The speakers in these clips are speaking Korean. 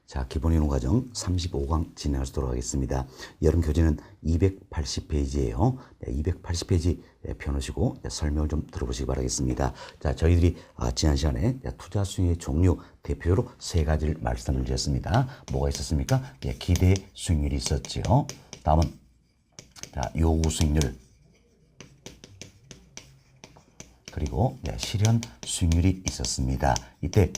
자, 기본이론 과정 35강 진행하도록 하겠습니다. 여름 교재는 280페이지예요. 280페이지 펴놓으시고 설명을 좀 들어보시기 바라겠습니다. 자, 저희들이 지난 시간에 투자 수익의 종류 대표로 세 가지를 말씀을 드렸습니다. 뭐가 있었습니까? 기대 수익률이 있었죠. 다음은 요구 수익률, 그리고 실현 수익률이 있었습니다. 이때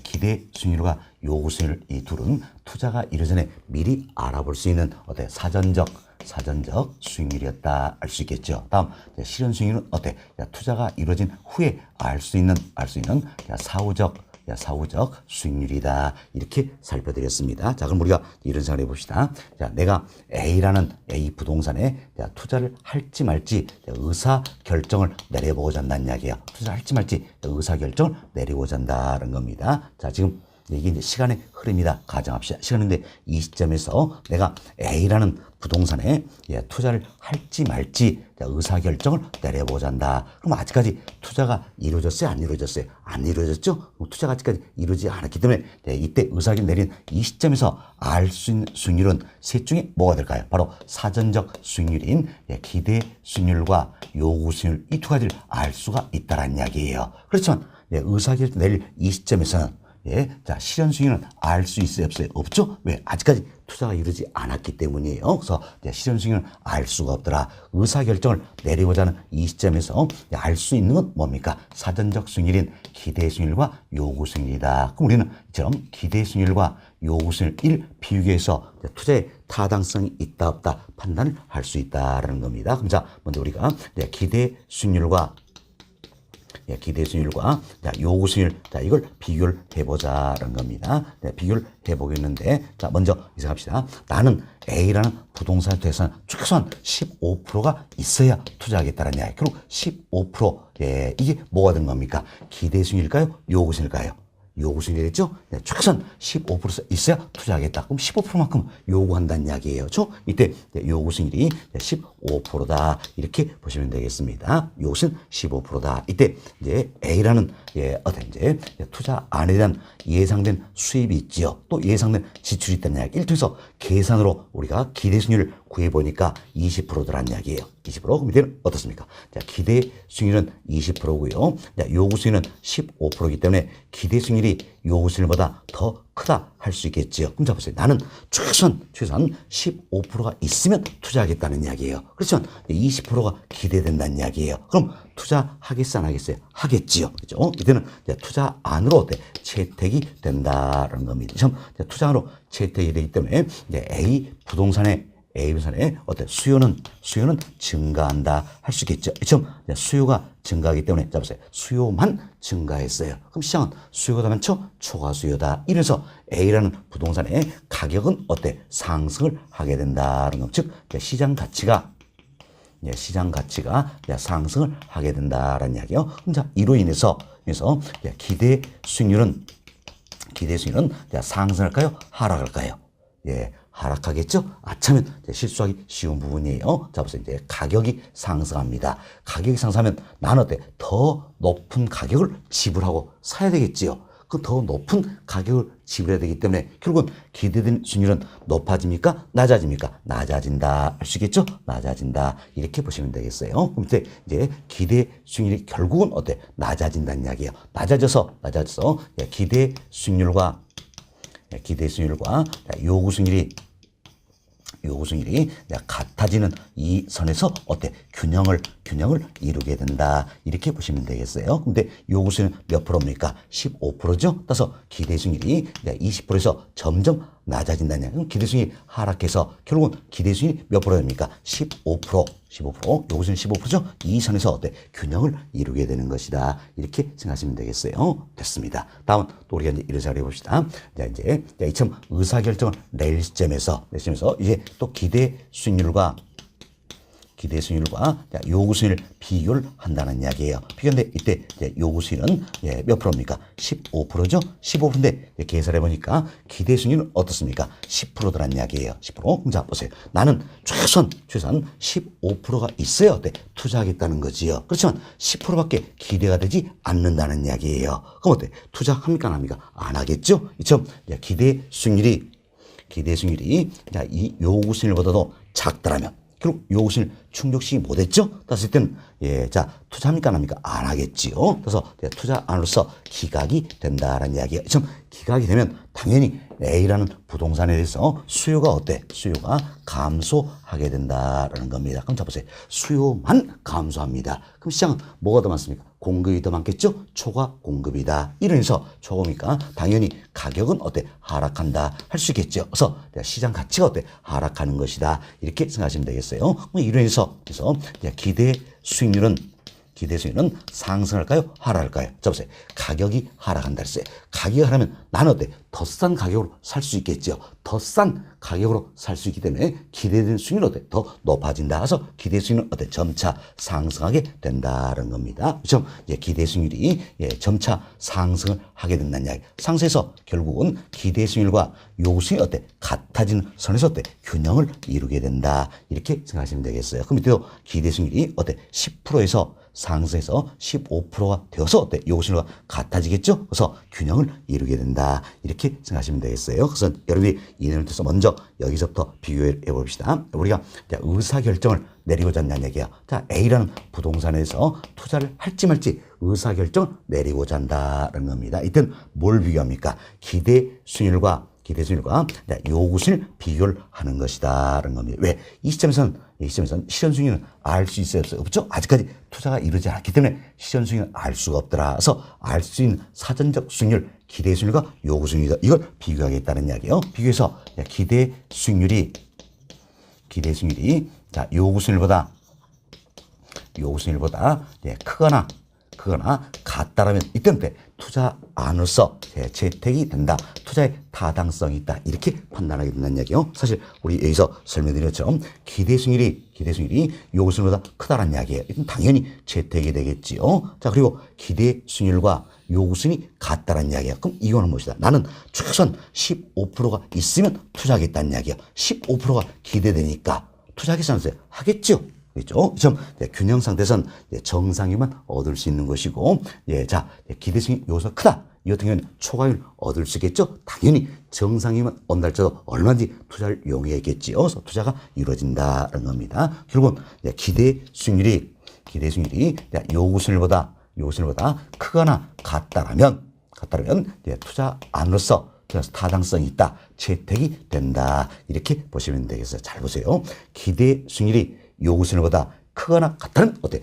기대 수익률과 요구 수익률, 이 둘은 투자가 이르기 전에 미리 알아볼 수 있는 사전적 수익률이었다 알 수 있겠죠. 다음 실현 수익률은 투자가 이루어진 후에 알 수 있는 사후적 수익률이다. 이렇게 살펴드렸습니다. 자, 그럼 우리가 이런 생각을 해봅시다. 자, 내가 A라는 A 부동산에 투자를 할지 말지 의사 결정을 내려보고자 한다는 이야기예요. 투자를 할지 말지 의사 결정을 내리고자 한다는 겁니다. 자, 지금 이게 이제 시간의 흐름이다 가정합시다. 시간인데 이 시점에서 내가 A라는 부동산에 투자를 할지 말지 의사결정을 내려보자 한다. 그럼 아직까지 투자가 이루어졌어요? 안 이루어졌어요? 안 이루어졌죠? 그럼 투자가 아직까지 이루어지지 않았기 때문에 이때 의사결정 내린 이 시점에서 알 수 있는 수익률은 셋 중에 뭐가 될까요? 바로 사전적 수익률인 기대 수익률과 요구 수익률, 이 두 가지를 알 수가 있다는 이야기예요. 그렇지만 의사결정 내릴 이 시점에서는 자, 실현 수익률은 알 수 있어요? 없어요? 없죠? 왜? 아직까지 투자가 이루어지지 않았기 때문이에요. 그래서 실현 수익률은 알 수가 없더라. 의사결정을 내리고자 하는 이 시점에서 알 수 있는 건 뭡니까? 사전적 수익률인 기대 수익률과 요구 수익률이다. 그럼 우리는 이처럼 기대 수익률과 요구 수익률 1 비교해서 투자의 타당성이 있다 없다 판단을 할 수 있다라는 겁니다. 그럼 자, 먼저 우리가 기대 수익률과 요구 수익률, 이걸 비교를 해보자는 겁니다. 비교를 해보겠는데, 자, 먼저 생각합시다. 나는 A라는 부동산에 대해서는 최소한 15%가 있어야 투자하겠다는 이야기. 결국 15%, 이게 뭐가 된 겁니까? 기대 수익률일까요? 요구 수익률일까요? 요구 수익률이겠죠? 최소한 15% 있어야 투자하겠다. 그럼 15%만큼 요구한다는 이야기예요. 그렇죠? 이때 요구 수익률이 15%다. 이렇게 보시면 되겠습니다. 요구 수익률 15%다. 이때 이제 A라는 투자 안에 대한 예상된 수입이 있지요. 또 예상된 지출이 있다는 이야기. 일통해서 계산으로 우리가 기대 수익률을 구해보니까 20%더라는 이야기예요. 20%. 그럼 이때는 어떻습니까? 자, 기대 수익률은 20%고요. 요구 수익률은 15%이기 때문에 기대 수익률이 요구 수익률보다 더 크다 할 수 있겠지요. 그럼 자 보세요. 나는 최소한 15%가 있으면 투자하겠다는 이야기예요. 그렇지만 20%가 기대된다는 이야기예요. 그럼 투자하겠어요? 안 하겠어요? 하겠지요. 그죠? 이때는 투자 안으로 채택이 된다는 겁니다. 투자 안으로 채택이 되기 때문에 A 부동산의 수요는 증가한다 할 수 있겠죠. 그렇죠? 수요가 증가하기 때문에 자 보세요. 수요만 증가했어요. 그럼 시장은 수요가 더 많죠? 초과 수요다. 이래서 A라는 부동산의 가격은 상승을 하게 된다는 것. 즉 시장 가치가 상승을 하게 된다라는 이야기예요. 그럼 자, 이로 인해서 기대 수익률은 상승할까요? 하락할까요? 하락하겠죠? 아차면 실수하기 쉬운 부분이에요. 자, 보세요. 이제 가격이 상승합니다. 가격이 상승하면 나는 더 높은 가격을 지불하고 사야 되겠지요. 그 더 높은 가격을 지불해야 되기 때문에 결국은 기대된 수익률은 높아집니까? 낮아집니까? 낮아진다. 할 수 있겠죠? 낮아진다. 이렇게 보시면 되겠어요. 그럼 이제 기대 수익률이 결국은 낮아진다는 이야기예요. 낮아져서 기대 수익률과 요구 수익률이 같아지는 이 선에서 균형을 이루게 된다. 이렇게 보시면 되겠어요. 근데 요구 수익률은 몇 프로입니까? 15%죠. 따라서 기대 수익률이 20%에서 점점 낮아진다는 그럼 기대 수익률이 하락해서 결국은 기대 수익률이 몇 프로 됩니까? 15%, 요구 수익률 15%죠. 이 선에서 균형을 이루게 되는 것이다. 이렇게 생각하시면 되겠어요. 됐습니다. 다음 또 우리가 이제 이런 생각을 해봅시다. 이제 이처럼 의사결정을 낼 시점에서 이제 또 기대 수익률과 기대 수익률과 요구 수익률 비교를 한다는 이야기예요. 비교인데 이때 요구 수익률은 몇 프로입니까? 15%죠? 15%인데 계산해 보니까 기대 수익률은 어떻습니까? 10%더란 이야기예요. 10%. 자, 보세요. 나는 최소한 15%가 있어야 어때? 투자하겠다는 거지요. 그렇지만 10%밖에 기대가 되지 않는다는 이야기예요. 그럼 어때? 투자합니까? 안 합니까? 안 하겠죠? 이처럼 기대 수익률이 자, 이 요구 수익률보다도 작다라면 결국 요구 수익률 충족시키지 못했죠? 따졌을 때는 자, 투자합니까? 안 합니까? 안 하겠지요. 그래서 투자 안으로서 기각이 된다라는 이야기예요. 지금 기각이 되면 당연히 A라는 부동산에 대해서 수요가 어때? 수요가 감소하게 된다라는 겁니다. 그럼 자 보세요. 수요만 감소합니다. 그럼 시장은 뭐가 더 많습니까? 공급이 더 많겠죠? 초과 공급이다. 이러면서 초과니까 당연히 가격은 어때? 하락한다. 할 수 있겠죠. 그래서 시장 가치가 어때? 하락하는 것이다. 이렇게 생각하시면 되겠어요. 이러면서 그래서 기대 수익률은 상승할까요? 하락할까요? 자 보세요. 가격이 하락한다 했어요. 가격이 하락하면 나는 어때? 더 싼 가격으로 살 수 있겠죠. 더 싼 가격으로 살 수 있기 때문에 기대된 수익률은 어때? 더 높아진다. 그래서 기대 수익률은 어때? 점차 상승하게 된다는 겁니다. 그렇죠? 기대 수익률이 점차 상승을 하게 된다는 이야기. 상승해서 결국은 기대 수익률과 요구 수익률이 어때? 같아지는 선에서 어때? 균형을 이루게 된다. 이렇게 생각하시면 되겠어요. 그럼 이때도 기대 수익률이 어때? 10%에서 상승해서 15%가 되어서 어때? 요구 수익률과 같아지겠죠? 그래서 균형을 이루게 된다. 이렇게 생각하시면 되겠어요. 그래서 여러분이 이 내용을 통해서 먼저 여기서부터 비교해 봅시다. 우리가 의사결정을 내리고자 한다는 얘기야. 자, A라는 부동산에서 투자를 할지 말지 의사결정을 내리고자 한다는 겁니다. 이때는 뭘 비교합니까? 기대 수익률과 요구 수익률 비교를 하는 것이다라는 겁니다. 왜? 이 시점에서는 실현 수익률은 알 수 있어요, 없어요? 없죠? 아직까지 투자가 이루어지지 않았기 때문에 실현 수익률은 알 수가 없더라. 그래서 알 수 있는 사전적 수익률, 기대 수익률과 요구 수익률이다. 이걸 비교하겠다는 이야기예요. 비교해서 기대 수익률이 자, 요구 수익률보다 크거나 같다라면 이때는 투자 안으로서 재택이 된다. 투자의 타당성이 있다. 이렇게 판단하게 된다는 이야기예요. 사실 우리 여기서 설명드렸죠. 기대 수익률이 요구 수익률보다 크다라는 이야기예요. 이건 당연히 재택이 되겠지요. 자, 그리고 기대 수익률과 요구 수익률이 같다라는 이야기예요. 그럼 이거는 무엇이다? 나는 최소한 15%가 있으면 투자하겠다는 이야기예요. 15%가 기대되니까 투자하겠어요? 하겠죠. 그렇죠? 균형 상태에서는 정상이만 얻을 수 있는 것이고, 자, 기대 수익률 요소가 크다. 이 같은 경우는 초과율 얻을 수 있겠죠? 당연히 정상이만 얻는다 할지라도 얼마든지 투자를 용이했겠지요. 그래서 투자가 이루어진다는 겁니다. 결국은 기대 수익률이 요구 수익률보다 크거나 같다라면 투자 안으로서 타당성이 있다. 채택이 된다. 이렇게 보시면 되겠어요. 잘 보세요. 기대 수익률이 요구 수익률보다 크거나 같다는 어때?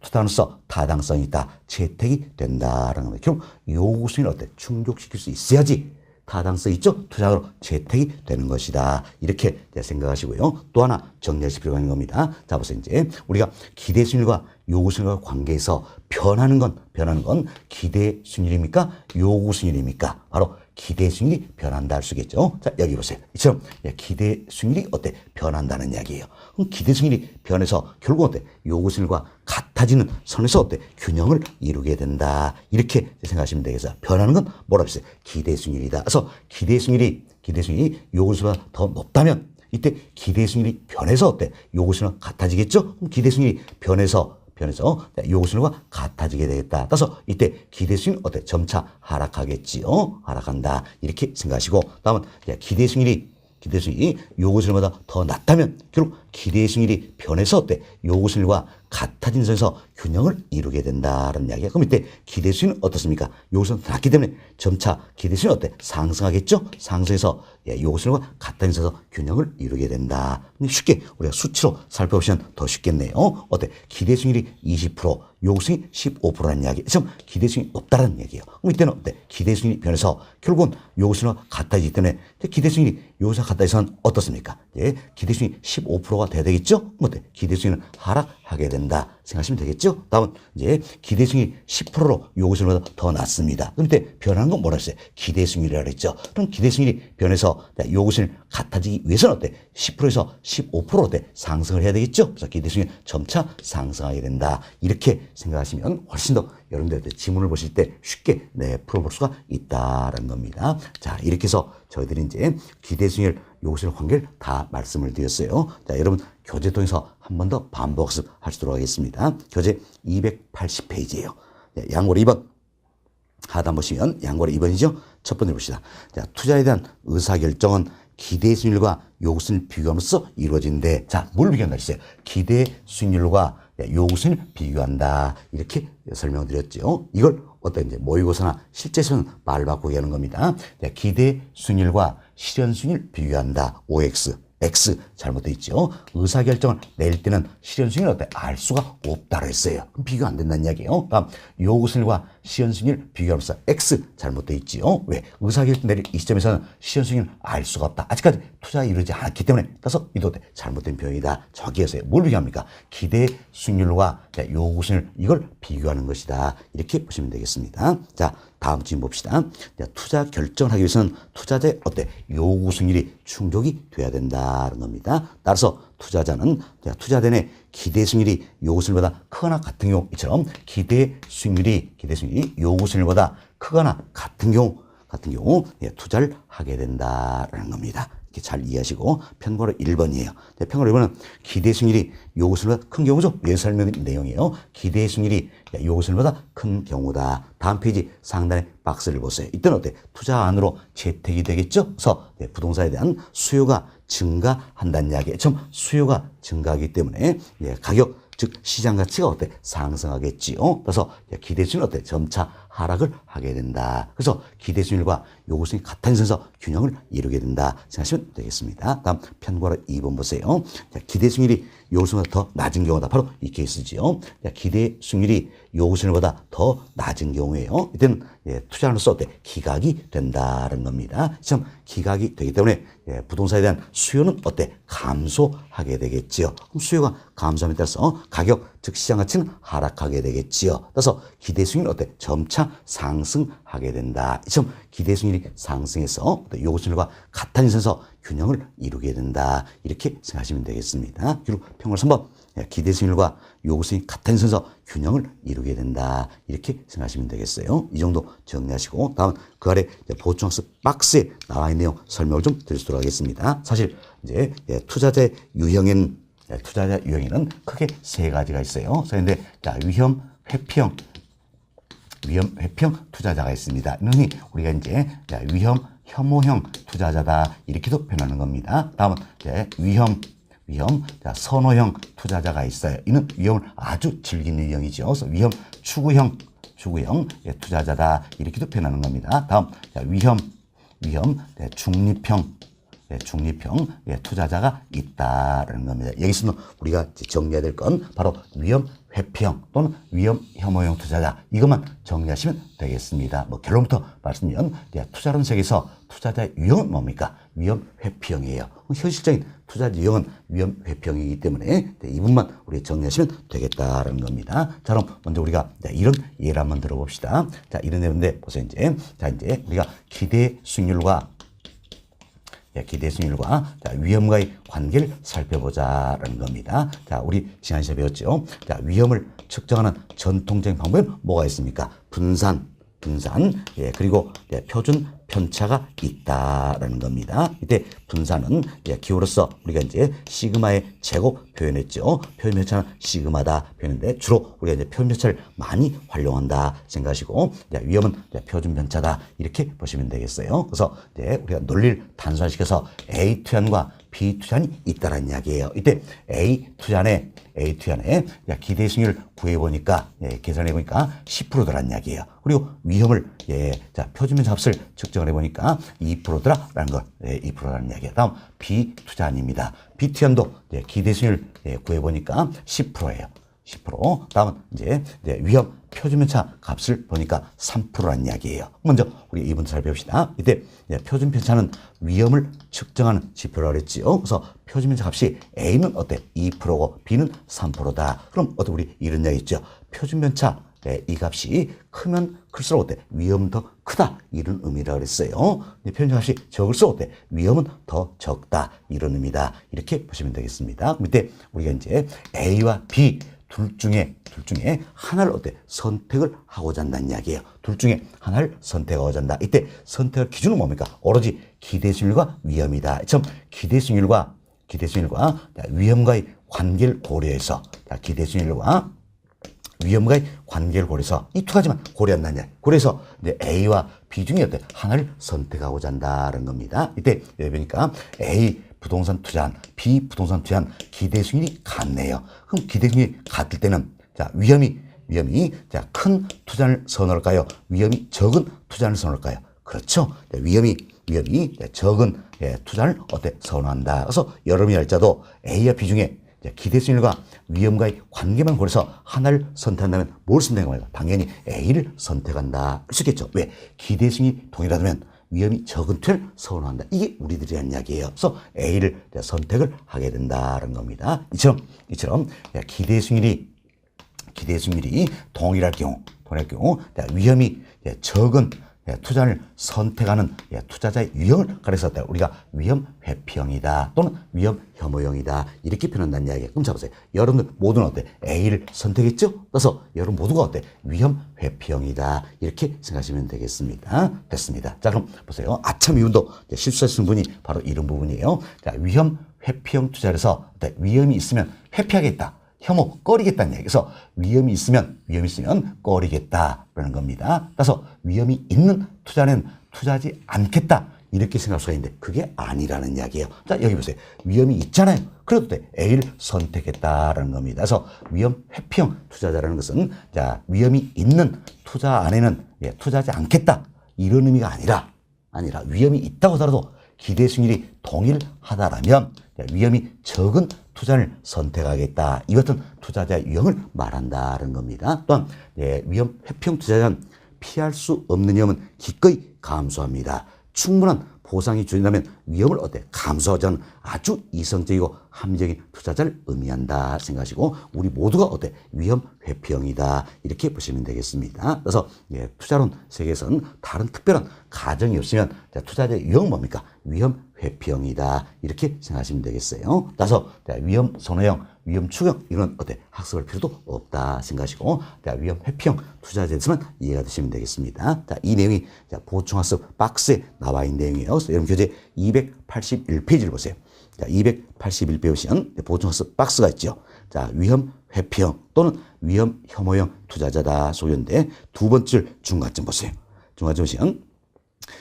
투자로서 타당성이 있다. 채택이 된다라는 거예요. 결국 요구 수익률 어때? 충족시킬 수 있어야지 타당성 있죠? 투자로 채택이 되는 것이다. 이렇게 생각하시고요. 또 하나 정리하실 필요가 있는 겁니다. 자, 보세요. 이제 우리가 기대 수익률과 요구 수익률과 관계에서 변하는 건 기대 수익률입니까? 요구 수익률입니까? 바로 기대 수익률이 변한다 할 수 있겠죠. 자, 여기 보세요. 이처럼 기대 수익률이 어때? 변한다는 이야기예요. 그럼 기대 수익률이 변해서 결국 어때? 요구 수익률과 같아지는 선에서 어때? 균형을 이루게 된다. 이렇게 생각하시면 되겠어요. 변하는 건 뭐라고 했어요? 기대 수익률이다. 그래서 기대 수익률이 요구 수익률보다 더 높다면 이때 기대 수익률이 변해서 어때? 요구 수익률과 같아지겠죠? 그럼 기대 수익률이 변해서 요구 수익률과 같아지게 되겠다. 따라서 이때 기대 수익률 어때? 점차 하락하겠지요. 하락한다. 이렇게 생각하시고 다음은 기대 수익률이 요구 수익률보다 더 낮다면 결국 기대 수익률이 변해서 어때? 요구 수익률과 같아진 선에서 균형을 이루게 된다는 이야기야. 그럼 이때 기대 수익률은 어떻습니까? 요구 수익률이 낮기 때문에 점차 기대 수익률은 어때? 상승하겠죠? 상승해서 요구 수익률과 같아진 선에서 균형을 이루게 된다. 쉽게 우리가 수치로 살펴보시면 더 쉽겠네요. 어때? 기대 수익률이 20%, 요구 수익률이 15%라는 이야기. 지금 기대 수익률이 높다는 얘기예요. 그럼 이때는 어때? 기대 수익률이 변해서 결국은 요구 수익률과 같아지기 때문에 기대 수익률이 요구 수익률과 같아지선 어떻습니까? 기대 수익률이 15%가 돼야 되겠죠? 어때? 기대 수익률은 하락하게 된다. 된다 생각하시면 되겠죠? 다음은 이제 기대 수익률이 10%로 요구 수익률보다 더 낮습니다. 그럼 이때 변하는 건 뭐라 했어요? 기대 수익률이라고 그랬죠. 그럼 기대 수익률이 변해서 요구 수익률 같아지기 위해서는 어때? 10%에서 15% 어때? 상승을 해야 되겠죠? 그래서 기대 수익률 점차 상승하게 된다. 이렇게 생각하시면 훨씬 더 여러분들 지문을 보실 때 쉽게 풀어볼 수가 있다라는 겁니다. 자, 이렇게 해서 저희들이 이제 기대 수익률 요구 수익률 관계를 다 말씀을 드렸어요. 자, 여러분 교재 통해서 한 번 더 반복습 하시도록 하겠습니다. 교재 280페이지예요. 양고리 2번 하단 보시면 양고리 2번이죠. 첫 번째 봅시다. 자, 투자에 대한 의사결정은 기대 수익률과 요구 수익률 비교함으로써 이루어진대. 자, 뭘 비교한다 했어요? 기대 수익률과 요구 수익률 비교한다. 이렇게 설명을 드렸죠. 이걸 어떤 이제 모의고사나 실제에서는 말 바꾸게 하는 겁니다. 자, 기대 수익률과 실현 수익률 비교한다. OX. X 잘못되어 있죠. 의사결정을 내릴 때는 실현 수익률 어때? 알 수가 없다고 했어요. 그럼 비교 안 된다는 이야기예요. 다음 요구 수익률과 실현 수익률 비교하면서 X 잘못되어 있지요. 왜? 의사결정 내릴 이 시점에서는 실현 수익률 알 수가 없다. 아직까지 투자에 이르지 않았기 때문에 따라서 이도 잘못된 표현이다. 정확히 뭘 비교합니까? 기대 수익률과 요구 수익률 이걸 비교하는 것이다. 이렇게 보시면 되겠습니다. 자, 다음 질문 봅시다. 투자 결정을 하기 위해서는 투자자의 어때? 요구 수익률이 충족이 돼야 된다는 겁니다. 따라서 투자자는 투자된의 기대 수익률이 요구 수익률보다 크거나 같은 경우처럼 기대 수익률이 요구 수익률보다 크거나 같은 경우 투자를 하게 된다라는 겁니다. 이렇게 잘 이해하시고 편고로 1번이에요. 편고로 1번은 기대 수익률이 요구 수익률보다 큰 경우죠. 위에 설명드린 내용이에요. 기대 수익률이 요구 수익률보다 큰 경우다. 다음 페이지 상단의 박스를 보세요. 이때는 어때? 투자 안으로 채택이 되겠죠. 그래서 부동산에 대한 수요가 증가한다는 이야기예요. 좀 수요가 증가하기 때문에 가격 즉 시장 가치가 어때? 상승하겠지요. 그래서 기대 수익률 어때? 점차 하락을 하게 된다. 그래서 기대 수익률과 요구 수익률이 같은 선에서 균형을 이루게 된다 생각하시면 되겠습니다. 다음 편고로 2번 보세요. 기대 수익률이 요구 수익률보다 더 낮은 경우다. 바로 이 케이스지요. 기대 수익률이 요구 수익률보다 더 낮은 경우에요. 이때는 투자로서 어때? 기각이 된다는 겁니다. 참 기각이 되기 때문에 부동산에 대한 수요는 어때? 감소하게 되겠지요. 그럼 수요가 감소함에 따라서 가격 즉 시장 가치는 하락하게 되겠지요. 따라서 기대 수익률은 어때? 점차 상승하게 된다. 이처럼 기대 수익률이 상승해서 요구 수익률과 같은 선에서 균형을 이루게 된다. 이렇게 생각하시면 되겠습니다. 그리고 평균 3번 기대 수익률과 요구 수익률이 같은 선에서 균형을 이루게 된다. 이렇게 생각하시면 되겠어요. 이 정도 정리하시고 다음 그 아래 보충학습 박스에 나와 있는 내용 설명을 좀 드리도록 하겠습니다. 사실 이제 투자자 유형에는 크게 세 가지가 있어요. 그런데 위험 회피형 투자자가 있습니다. 이는 우리가 이제 위험 혐오형 투자자다 이렇게도 표현하는 겁니다. 다음은 위험 선호형 투자자가 있어요. 이는 위험을 아주 즐기는 유형이죠. 그래서 위험 추구형 투자자다 이렇게도 표현하는 겁니다. 다음 위험 중립형 투자자가 있다라는 겁니다. 여기서는 우리가 정리해야 될 건 바로 위험 회피형 또는 위험 혐오형 투자자 이것만 정리하시면 되겠습니다. 결론부터 말씀드리면 투자론 세계에서 투자자의 유형은 뭡니까? 위험 회피형이에요. 현실적인 투자 유형은 위험 회피형이기 때문에 이 부분만 우리 정리하시면 되겠다라는 겁니다. 자, 그럼 먼저 우리가 이런 예를 한번 들어봅시다. 자, 이런 예인데 보세요. 이제 우리가 기대 수익률과 위험과의 관계를 살펴보자라는 겁니다. 자, 우리 지난 시간에 배웠죠. 자, 위험을 측정하는 전통적인 방법은 뭐가 있습니까? 분산, 그리고 표준 편차가 있다라는 겁니다. 이때 분산은 기호로서 우리가 이제 시그마의 제곱 표현했죠. 표현 편차는 시그마다 표현인데 주로 우리가 이제 표현 편차를 많이 활용한다 생각하시고 위험은 표준 편차다 이렇게 보시면 되겠어요. 그래서 우리가 논리를 단순화시켜서 A 투자안과 B 투자안이 있다라는 이야기예요. 이때 A 투자안에 기대 수익률 구해보니까 계산해보니까 10%더라는 이야기예요. 그리고 위험을 표준 편차 값을 측정을 해보니까 2%더라는 걸 2%라는 이야기예요. 다음 B 투자안입니다. B 투자안도 기대 수익률 구해보니까 10%예요. 10%. 다음은 이제 위험 표준편차 값을 보니까 3%라는 이야기예요. 먼저 우리 이분도 잘 배웁시다. 이때 표준편차는 위험을 측정하는 지표라고 했지요. 그래서 표준편차 값이 A는 어때? 2%고 B는 3%다. 그럼 어때? 우리 이런 이야기 있죠. 표준편차 이 값이 크면 클수록 어때? 위험은 더 크다. 이런 의미라고 그랬어요. 표준편차 값이 적을수록 어때? 위험은 더 적다. 이런 의미다. 이렇게 보시면 되겠습니다. 밑에 우리가 이제 A와 B 둘 중에 하나를 어때? 선택을 하고자 한다는 이야기예요. 둘 중에 하나를 선택하고자 한다. 이때 선택할 기준은 뭡니까? 오로지 기대수익률과 위험이다. 참 기대수익률과 위험과의 관계를 고려해서 기대수익률과 위험과의 관계를 고려해서 이 두 가지만 고려한다는 이야기. 그래서 이제 A와 B 중에 어때? 하나를 선택하고자 한다는 겁니다. 이때 여기 보니까 A 부동산 투자한 B 부동산 투자한 기대수익률이 같네요. 그럼 기대수익률이 같을 때는 자 위험이 자 큰 투자를 선호할까요? 위험이 적은 투자를 선호할까요? 그렇죠. 위험이 적은 투자를 어때? 선호한다. 그래서 여러분이 알자도 A와 B 중에 기대수익률과 위험과의 관계만 고려해서 하나를 선택한다면 뭘 선택할까요? 당연히 A를 선택한다. 할 수 있겠죠. 왜? 기대수익률이 동일하다면 위험이 적은 투자를 선호한다. 이게 우리들이 하는 이야기예요. 그래서 A를 선택을 하게 된다는 겁니다. 이처럼 기대수익률이 동일할 경우 위험이 적은 투자를 선택하는 투자자의 유형을 가려서 우리가 위험 회피형이다 또는 위험 혐오형이다 이렇게 표현한다는 이야기예요. 그럼 잡으세요. 여러분들 모두는 어때? A를 선택했죠? 그래서 여러분 모두가 어때? 위험 회피형이다 이렇게 생각하시면 되겠습니다. 됐습니다. 자 그럼 보세요. 아참 이분도 실수하시는 분이 바로 이런 부분이에요. 자 위험 회피형 투자에서 위험이 있으면 회피하겠다. 혐오 꺼리겠다는 얘기. 그래서 위험이 있으면 꺼리겠다라는 겁니다. 따라서 위험이 있는 투자는 투자하지 않겠다 이렇게 생각할 수가 있는데 그게 아니라는 이야기예요. 자 여기 보세요. 위험이 있잖아요. 그래도 돼. A를 선택했다라는 겁니다. 그래서 위험 회피형 투자자라는 것은 자 위험이 있는 투자 안에는 투자하지 않겠다 이런 의미가 아니라 위험이 있다고 하더라도 기대 수익률이 동일하다라면 위험이 적은 투자를 선택하겠다. 이 같은 투자자의 유형을 말한다는 겁니다. 또한 위험 회피형 투자자는 피할 수 없는 위험은 기꺼이 감수합니다. 충분한 보상이 주어진다면 위험을 감수하자는 아주 이성적이고 합리적인 투자자를 의미한다 생각하시고 우리 모두가 위험 회피형이다 이렇게 보시면 되겠습니다. 그래서 투자론 세계에서는 다른 특별한 가정이 없으면 투자자의 유형은 뭡니까? 위험 회피형이다 이렇게 생각하시면 되겠어요. 따라서 위험 선호형, 위험 추경 이런 학습할 필요도 없다 생각하시고 위험 회피형 투자자에 대해서만 이해가 되시면 되겠습니다. 자, 이 내용이 보충학습 박스에 나와 있는 내용이에요. 그래서 여러분 교재 281페이지를 보세요. 자, 281페이지 보시면 보충학습 박스가 있죠. 자, 위험 회피형 또는 위험 혐오형 투자자다 소개인데 두 번째 중간점 보세요. 중간점 보시면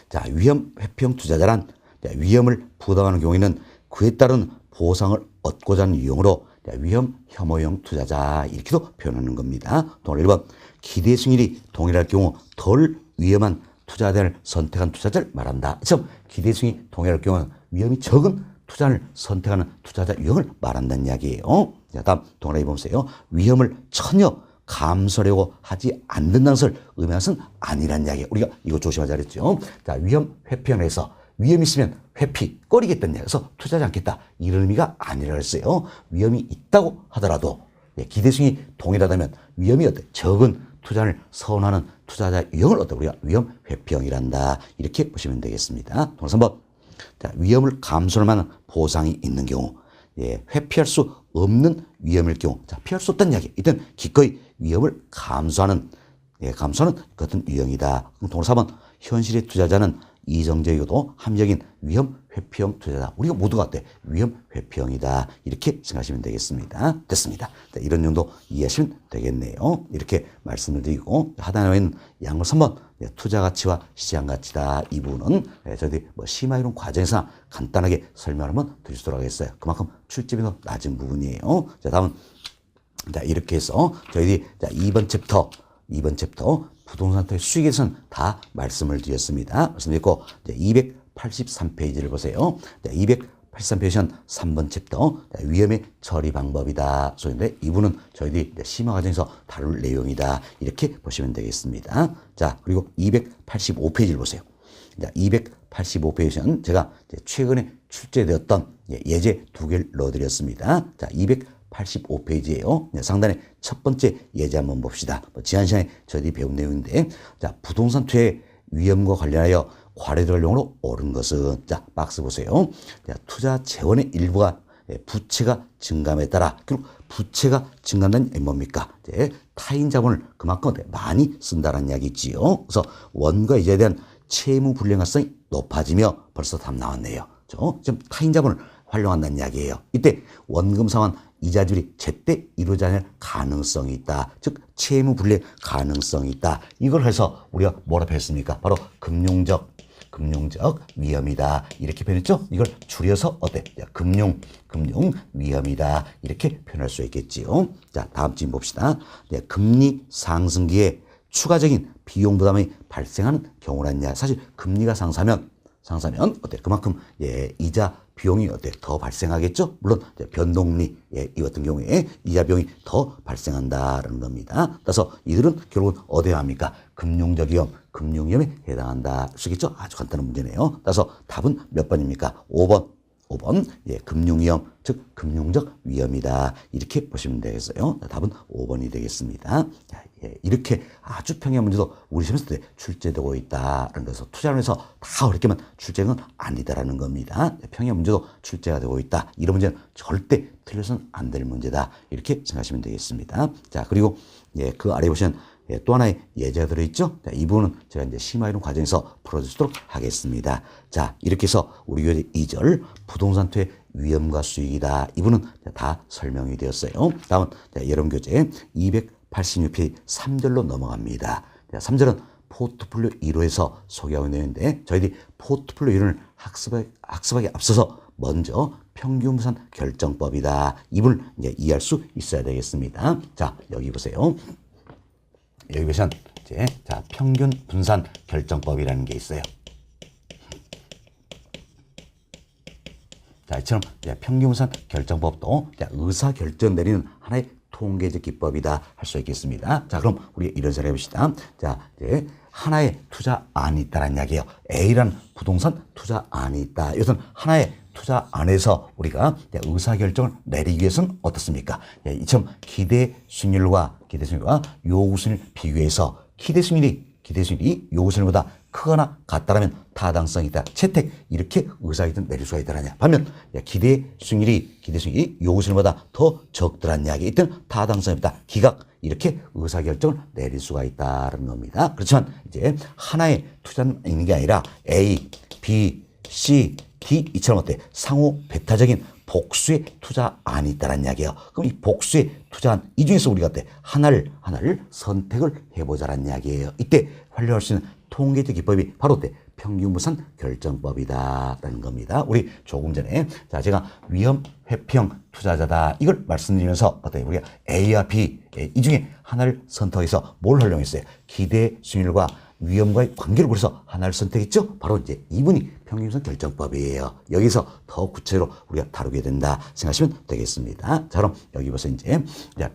자, 위험 회피형 투자자란 위험을 부담하는 경우에는 그에 따른 보상을 얻고자 하는 유형으로 위험 혐오형 투자자 이렇게도 표현하는 겁니다. 또 1번 기대 수익률이 동일할 경우 덜 위험한 투자자를 선택한 투자자를 말한다. 그래서 기대 수익률이 동일할 경우는 위험이 적은 투자를 선택하는 투자자 유형을 말한다는 이야기예요. 자, 다음 동그라미 보세요. 위험을 전혀 감수하려고 하지 않는다는 것을 의미하는 것은 아니라는 이야기예요. 우리가 이거 조심하자 그랬죠. 자, 위험 회피형에서 위험이 있으면 회피, 꺼리겠다는 이야기. 그래서 투자하지 않겠다. 이런 의미가 아니라 했어요. 위험이 있다고 하더라도 기대수익이 동일하다면 위험이 적은 투자를 선호하는 투자자 유형을 우리가 위험 회피형이란다. 이렇게 보시면 되겠습니다. 동그라미 3번. 자, 위험을 감수할 만한 보상이 있는 경우, 회피할 수 없는 위험일 경우, 자, 피할 수 없다는 이야기. 이땐 기꺼이 위험을 감수하는 같은 유형이다. 그럼 동그라미 4번. 현실의 투자자는 이성적이고도 합리적인 위험 회피형 투자자. 우리가 모두가 위험 회피형이다. 이렇게 생각하시면 되겠습니다. 됐습니다. 자, 이런 정도 이해하시면 되겠네요. 이렇게 말씀을 드리고 하단에 있는 양물 3번 투자 가치와 시장 가치다. 이 부분은 저희들이 심화 이론 과정에서 간단하게 설명을 한번 드리도록 하겠어요. 그만큼 출제비 더 낮은 부분이에요. 자, 다음은 이렇게 해서 저희들이 2번 챕터 부동산 투자 수익에 대해서는 다 말씀을 드렸습니다. 말씀드렸고 283페이지를 보세요. 283페이지 3번 챕터 위험의 처리 방법이다. 소인데 이부는 저희들이 심화 과정에서 다룰 내용이다. 이렇게 보시면 되겠습니다. 자, 그리고 285페이지를 보세요. 자, 285페이지는 제가 최근에 출제되었던 예제 두 개를 넣어드렸습니다. 자, 285페이지예요. 상단에 첫 번째 예제 한번 봅시다. 지난 시간에 저희들이 배운 내용인데, 자, 부동산 투자의 위험과 관련하여 과래될 경우로 옳은 것은, 자, 박스 보세요. 자, 투자 재원의 일부가 부채가 증감에 따라, 그리고 부채가 증감된 뭡니까? 타인 자본을 그만큼 많이 쓴다는 이야기지요. 그래서 원가 이자에 대한 채무 불량 가성이 높아지며 벌써 답 나왔네요. 지금 타인 자본을 활용한다는 이야기예요. 이때 원금 상환 이자 지불이 제때 이루어지지 않을 가능성이 있다. 즉 채무 불량 가능성이 있다. 이걸 해서 우리가 뭐라 했습니까? 바로 금융적 위험이다. 이렇게 표현했죠? 이걸 줄여서 어때? 금융 위험이다. 이렇게 표현할 수 있겠지요. 자, 다음 질문 봅시다. 금리 상승기에 추가적인 비용 부담이 발생하는 경우라냐. 사실 금리가 상승하면 어때? 그만큼 이자 비용이 어때? 더 발생하겠죠? 물론 변동리 이 같은 경우에 이자 비용이 더 발생한다는 겁니다. 따라서 이들은 결국은 어디에 합니까? 금융적 위험, 금융 위험에 해당한다. 쓰겠죠? 아주 간단한 문제네요. 따라서 답은 몇 번입니까? 5번. 금융 위험, 즉 금융적 위험이다. 이렇게 보시면 되겠어요. 답은 5번이 되겠습니다. 이렇게 아주 평이한 문제도 우리 시험에서 출제되고 있다는 것에서 투자를 해서 다 어렵게만 출제는 아니다라는 겁니다. 평이한 문제도 출제가 되고 있다. 이런 문제는 절대 틀려서는 안 될 문제다. 이렇게 생각하시면 되겠습니다. 자, 그리고 그 아래 보시면 또 하나의 예제가 들어있죠. 자, 이 부분은 제가 이제 심화이론 과정에서 풀어주도록 하겠습니다. 자, 이렇게 해서 우리 교재 2절 부동산 투자의 위험과 수익이다. 이 부분은 다 설명이 되었어요. 다음은 여러분 교재 286페이지 3절로 넘어갑니다. 자, 3절은 포트폴리오 1호에서 소개하고 있는 내용인데 저희들이 포트폴리오 이론을 학습하기 앞서서 먼저 평균부산 결정법이다. 이 부분을 이제 이해할 수 있어야 되겠습니다. 자, 여기 보세요. 여기 보시면 자, 평균 분산 결정법이라는 게 있어요. 자, 이처럼 평균 분산 결정법도 의사 결정 내리는 하나의 통계적 기법이다 할 수 있겠습니다. 자, 그럼 우리 이런 식으로 해봅시다. 자, 하나의 투자안이 있다는 이야기예요. A라는 부동산 투자안이 있다. 이것은 하나의 투자 안에서 우리가 의사결정을 내리기 위해서는 어떻습니까? 이처럼 기대 수익률과 요구 수익률 비교해서 기대 수익률이 요구 수익률보다 크거나 같다라면 타당성이 있다. 채택 이렇게 의사결정 내릴 수가 있다라냐. 반면 기대 수익률이 요구 수익률보다 더 적더란 이야기. 이때는 타당성이 없다. 기각 이렇게 의사결정을 내릴 수가 있다는 겁니다. 그렇지만 이제 하나의 투자는 있는 게 아니라 A, B, C, D 이처럼 어때? 상호 배타적인 복수의 투자안이 있다는 이야기예요. 그럼 이 복수의 투자안 이 중에서 우리가 어때? 하나를 선택을 해보자라는 이야기예요. 이때 활용할 수 있는 통계적 기법이 바로 어때? 평균부산 결정법이다라는 겁니다. 우리 조금 전에 자 제가 위험 회피형 투자자다 이걸 말씀드리면서 어때? 우리가 A와 B 이 중에 하나를 선택해서 뭘 활용했어요? 기대 수익률과 위험과의 관계를 그래서 하나를 선택했죠. 바로 이제 이분이 평균부산 결정법이에요. 여기서 더 구체적으로 우리가 다루게 된다 생각하시면 되겠습니다. 자, 그럼 여기 보세요. 이제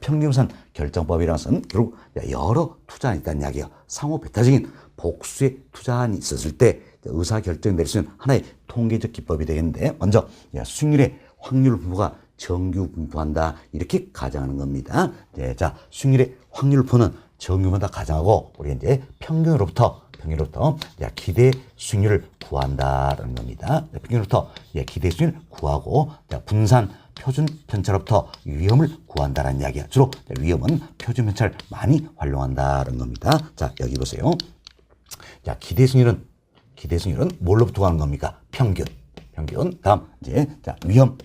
평균부산 결정법이라는 것은 결국 여러 투자안이 있다는 이야기예요. 상호 배타적인 복수의 투자안이 있었을 때 의사결정 내릴 수 있는 하나의 통계적 기법이 되겠는데 먼저 수익률의 확률 분포가 정규 분포한다 이렇게 가정하는 겁니다. 자, 수익률의 확률 분포는 정규보다 가정하고 우리가 이제 평균으로부터 기대 수익률을 구한다라는 겁니다. 평균으로부터 기대 수익률을 구하고 분산 표준 편차로부터 위험을 구한다라는 이야기야. 주로 위험은 표준 편차를 많이 활용한다는 겁니다. 자, 여기 보세요. 자, 기대 수익률은 뭘로부터 구하는 겁니까? 평균. 다음 이제 위험인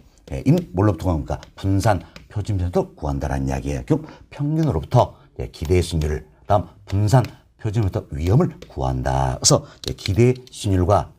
뭘로부터 구하는 겁니까? 분산 표준 편차로 구한다라는 이야기예요. 결국 평균으로부터 기대 수익률을 다음 분산 표준으로부터 위험을 구한다. 그래서 기대 수익률과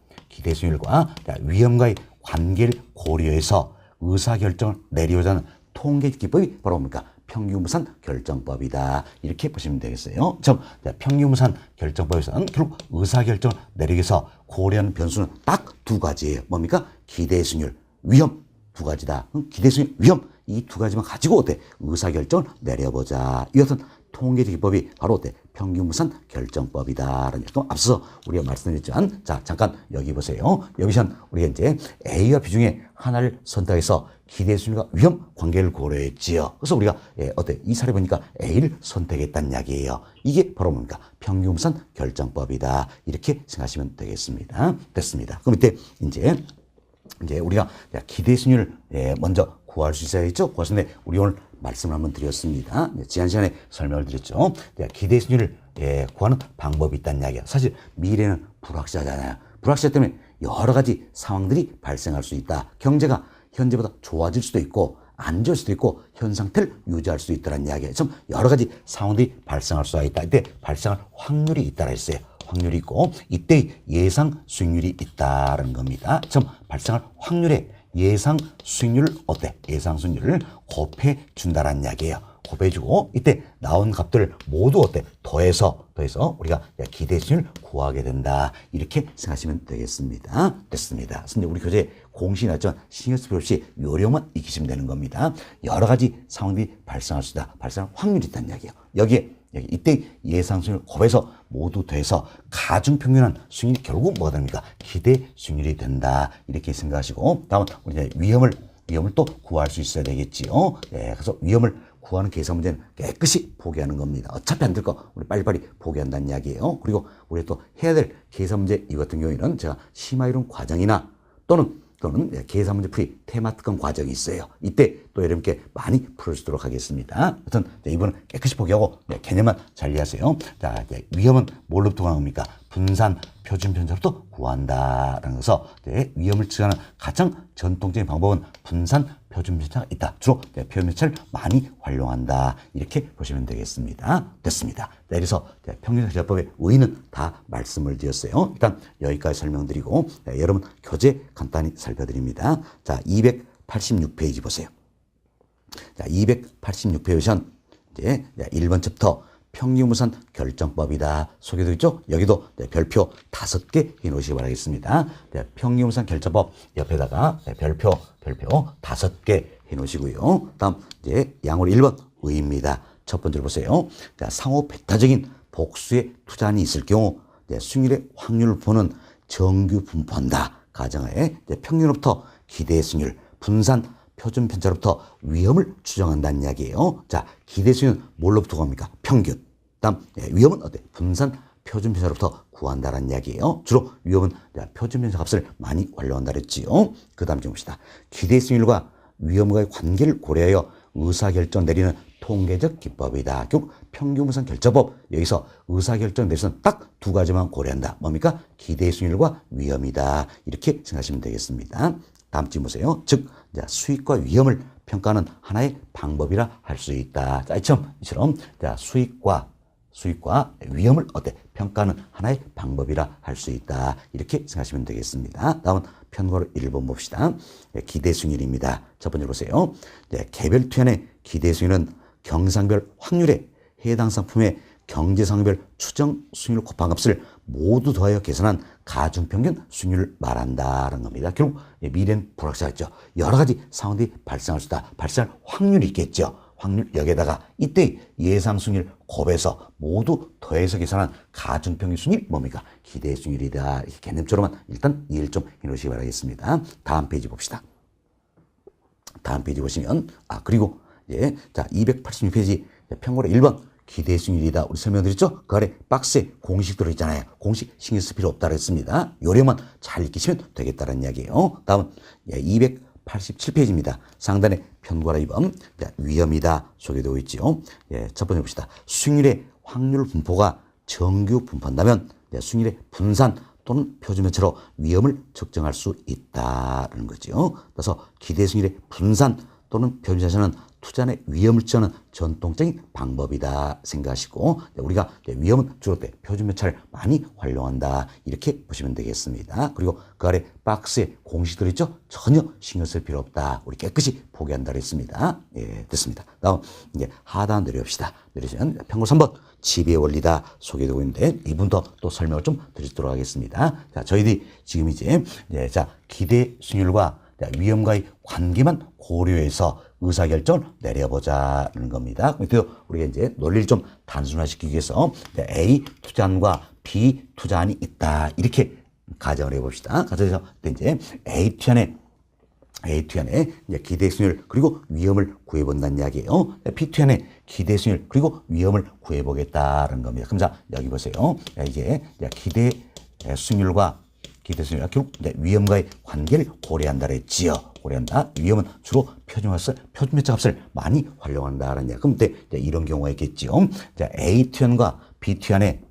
위험과의 관계를 고려해서 의사결정을 내리고자 하는 통계 기법이 바로 뭡니까? 평균부산 결정법이다. 이렇게 보시면 되겠어요. 즉 평균부산 결정법에서는 결국 의사결정을 내리기 위해서 고려하는 변수는 딱 두 가지예요. 뭡니까? 기대 수익률 위험 두 가지다. 기대 수익, 위험 이 두 가지만 가지고 어때? 의사결정을 내려보자. 이 어떤 통계적 기법이 바로 어때? 평균분산 결정법이다라는 또 앞서 우리가 말씀드렸지만 자 잠깐 여기 보세요. 여기선 우리가 이제 A와 B 중에 하나를 선택해서 기대 수익과 위험 관계를 고려했지요. 그래서 우리가 어때? 이 사례 보니까 A를 선택했다는 이야기예요. 이게 바로 뭡니까? 평균분산 결정법이다. 이렇게 생각하시면 되겠습니다. 됐습니다. 그럼 이때 이제 우리가 기대 수익률을 먼저 구할 수 있어야겠죠? 구하시는데 우리 오늘 말씀을 한번 드렸습니다. 지난 시간에 설명을 드렸죠. 기대 수익률을 구하는 방법이 있다는 이야기야. 사실 미래는 불확실하잖아요. 불확실하기 때문에 여러 가지 상황들이 발생할 수 있다. 경제가 현재보다 좋아질 수도 있고 안 좋을 수도 있고 현 상태를 유지할 수도 있다는 이야기예요. 좀 여러 가지 상황들이 발생할 수가 있다. 이때 발생할 확률이 있다라 했어요. 확률이 있고 이때 예상 수익률이 있다는 겁니다. 좀 발생할 확률에 예상 수익률을 어때? 예상 수익률을 곱해 준다는 이야기예요. 곱해주고 이때 나온 값들을 모두 어때? 더해서 우리가 기대 수익률을 구하게 된다. 이렇게 생각하시면 되겠습니다. 됐습니다. 근데 우리 교재 공식이 나왔지만 신경 쓸 필요 없이 요령만 익히시면 되는 겁니다. 여러 가지 상황들이 발생할 수 있다. 발생할 확률이 있다는 이야기예요. 여기에 이때 예상 수익률을 곱해서 모두 더해서 가중평균한 수익률이 결국 뭐가 됩니까? 기대 수익률이 된다. 이렇게 생각하시고 다음은 우리 이제 위험을 또 구할 수 있어야 되겠지요. 그래서 위험을 구하는 계산 문제는 깨끗이 포기하는 겁니다. 어차피 안 될 거 우리 빨리빨리 포기한다는 이야기예요. 그리고 우리 또 해야 될 계산 문제 이 같은 경우에는 제가 심화이론 과정이나 또는 계산 문제 풀이 테마 특강 과정이 있어요. 이때 또 여러분께 많이 풀어주도록 하겠습니다. 하여튼 이번은 깨끗이 포기하고 개념만 잘 이해하세요. 자, 위험은 뭘로부터 구합니까? 분산 표준 편차로부터 구한다라는 것서 위험을 측정하는 가장 전통적인 방법은 분산 표준 편차가 있다. 주로 표준 편차를 많이 활용한다. 이렇게 보시면 되겠습니다. 됐습니다. 그래서 평균편차법의 의의는 다 말씀을 드렸어요. 일단 여기까지 설명드리고 여러분 교재 간단히 살펴드립니다. 자, 286페이지 보세요. 자, 286페이지 이제 1번 챕터 평균분산 결정법이다. 소개도 있죠? 여기도 별표 5개 해놓으시기 바라겠습니다. 평균분산 결정법 옆에다가 별표 5개 해놓으시고요. 다음 이제 양으로 1번 의입니다. 첫 번째로 보세요. 자, 상호 배타적인 복수의 투자안이 있을 경우 수익률의 확률을 보는 정규 분포한다. 가정하에 평균으로부터 기대 수익률, 분산 표준 편차로부터 위험을 추정한다는 이야기예요. 자, 기대 수익률은 뭘로부터 구합니까? 평균. 다음 위험은 어때? 분산 표준 편차로부터 구한다는 이야기예요. 주로 위험은 표준 편차 값을 많이 활용한다 그랬지요. 그 다음 좀 봅시다. 기대 수익률과 위험과의 관계를 고려하여 의사결정 내리는 통계적 기법이다. 결국 평균분산 결정법 여기서 의사결정 내리는 딱 두 가지만 고려한다. 뭡니까? 기대 수익률과 위험이다. 이렇게 생각하시면 되겠습니다. 다음 쯤 보세요. 즉 수익과 위험을 평가하는 하나의 방법이라 할 수 있다. 자, 이처럼 수익과 위험을 어때? 평가하는 하나의 방법이라 할 수 있다. 이렇게 생각하시면 되겠습니다. 다음은 편과로 1번 봅시다. 기대 수익률입니다. 첫 번째 보세요. 개별 투자의 기대 수익률은 경상별 확률에 해당 상품의 경제상황별 추정 수익률 곱한 값을 모두 더하여 계산한 가중평균 수익률을 말한다는 겁니다. 결국 미래는 불확실하죠. 여러 가지 상황들이 발생할 수 있다. 발생할 확률이 있겠죠. 확률 여기에다가 이때 예상 수익률 곱해서 모두 더해서 계산한 가중평균 수익률이 뭡니까? 기대 수익률이다. 이렇게 개념적으로만 일단 이해를 좀 해놓으시기 바라겠습니다. 다음 페이지 봅시다. 다음 페이지 보시면 그리고 자 286페이지 편고로 1번 기대 수익률이다. 우리 설명드렸죠? 그 아래 박스에 공식 들어있잖아요. 공식 신경 쓸 필요 없다고 했습니다. 요령만 잘 익히시면 되겠다는 이야기예요. 다음은 287페이지입니다. 상단에 편과라 2번 위험이다 소개되고 있죠. 첫 번째 봅시다. 수익률의 확률 분포가 정규 분포한다면 수익률의 분산 또는 표준편차로 위험을 측정할 수 있다는 거죠. 그래서 기대 수익률의 분산 또는 표준편차는 투자의 위험을 측정하는 전통적인 방법이다 생각하시고 우리가 위험은 주로 표준편차를 많이 활용한다 이렇게 보시면 되겠습니다. 그리고 그 아래 박스에 공식 들어있죠? 전혀 신경 쓸 필요 없다. 우리 깨끗이 포기한다 그랬습니다. 됐습니다. 다음 이제 하단 내려옵시다. 내리시면 편고 3번 지배의 원리다 소개되고 있는데 이분도 또 설명을 좀 드리도록 하겠습니다. 자, 저희들이 지금 자 기대 수익률과 자, 위험과의 관계만 고려해서 의사결정을 내려보자는 겁니다. 그래서 우리가 이제 논리를 좀 단순화시키기 위해서 A 투자안과 B 투자안이 있다 이렇게 가정을 해봅시다. 가정에서 이제 A 투자안에 이제 기대 수익률 그리고 위험을 구해본다는 이야기예요. B 투자안에 기대 수익률 그리고 위험을 구해보겠다는 겁니다. 그럼 자 여기 보세요. 이게 기대 수익률과 결국 위험과의 관계를 고려한다 그랬지요. 고려한다. 위험은 주로 표준매차값을 많이 활용한다는 이야기. 그럼 이런 경우가 있겠지요. 자, A 투자안과 B 투자안의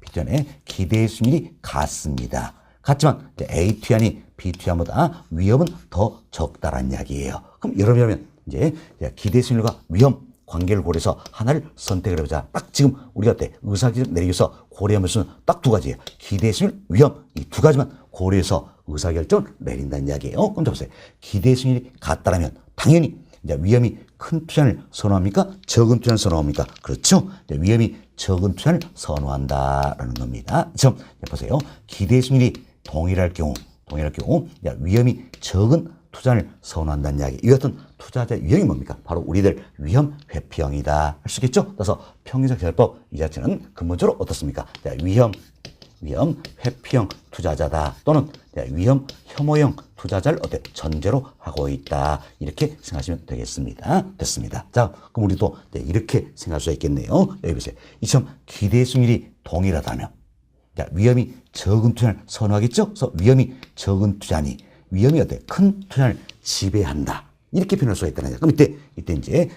기대 수익률이 같습니다. 같지만 A 투자안이 B 투자안보다 위험은 더 적다라는 이야기예요. 그럼 여러분 이제 기대 수익률과 위험 관계를 고려해서 하나를 선택을 해보자. 딱 지금 우리가 의사결정 내리기 위해서 고려하는 수는 딱 두 가지예요. 기대 수익률, 위험 이 두 가지만 고려해서 의사결정을 내린다는 이야기예요. 그럼 보세요. 기대 수익률이 같다라면 당연히 이제 위험이 큰 투자를 선호합니까? 적은 투자를 선호합니까? 그렇죠. 위험이 적은 투자를 선호한다라는 겁니다. 지금 보세요. 기대 수익률이 동일할 경우 위험이 적은 투자를 선호한다는 이야기. 이 같은 투자자 유형이 뭡니까? 바로 우리들 위험 회피형이다. 할 수 있겠죠? 그래서 평균적 결법 이 자체는 근본적으로 어떻습니까? 위험 회피형 투자자다 또는 위험 혐오형 투자자를 전제로 하고 있다. 이렇게 생각하시면 되겠습니다. 됐습니다. 자, 그럼 우리도 이렇게 생각할 수 있겠네요. 여기 보세요. 이처럼 기대 수익률이 동일하다면 위험이 적은 투자를 선호하겠죠? 그래서 위험이 적은 투자니 위험이 큰 투자를 지배한다. 이렇게 표현할 수가 있다는 거예요. 그럼 이때 이제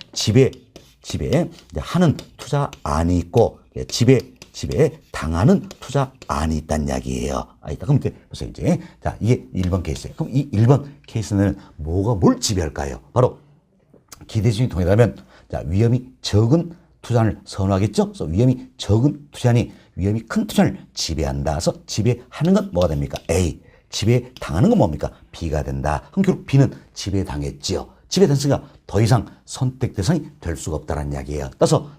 지배하는 투자안이 있고 지배 당하는 투자안이 있다는 이야기예요. 있다. 그럼 보세요. 이제 자, 이게 1번 케이스예요. 그럼 이 1번 케이스는 뭘 지배할까요? 바로 기대 수익이 동일하면 자, 위험이 적은 투자를 선호하겠죠? 그래서 위험이 적은 투자니 위험이 큰 투자를 지배한다. 그래서 지배하는 건 뭐가 됩니까? A. 지배당하는 건 뭡니까? B가 된다. 그럼 결국 B는 지배당했지요. 지배당했으니까 더 이상 선택 대상이 될 수가 없다는 이야기예요. 따라서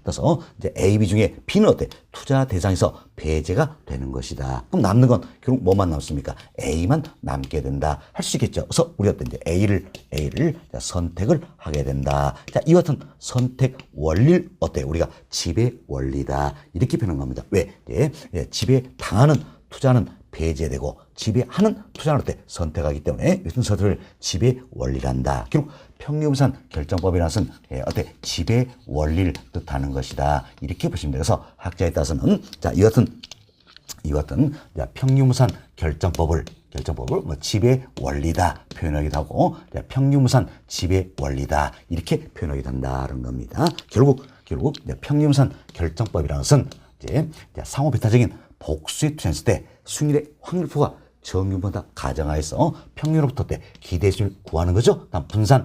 이제 A, B 중에 B는 투자 대상에서 배제가 되는 것이다. 그럼 남는 건 결국 뭐만 남습니까? A만 남게 된다. 할 수 있겠죠. 그래서 우리가 이제 A를 선택을 하게 된다. 자, 이 같은 선택 원리를 우리가 지배 원리다. 이렇게 표현한 겁니다. 왜? 지배당하는 투자는 배제되고 지배하는 투자를 선택하기 때문에 이런 선택을 지배 원리란다. 결국 평균부산 결정법이라는 것은 지배 원리를 뜻하는 것이다. 이렇게 보시면 돼요. 그래서 학자에 따라서는 자, 이 같은 평균부산 결정법을 지배 원리다 표현하기도 하고 평균부산 지배 원리다 이렇게 표현하기도 한다는 겁니다. 결국 평균부산 결정법이라는 것은 이제 상호 배타적인 복수에 투자했을 때 수익률의 확률표가 정규보다 가정하에서 평균으로부터 기대 수익을 구하는 거죠. 다음 분산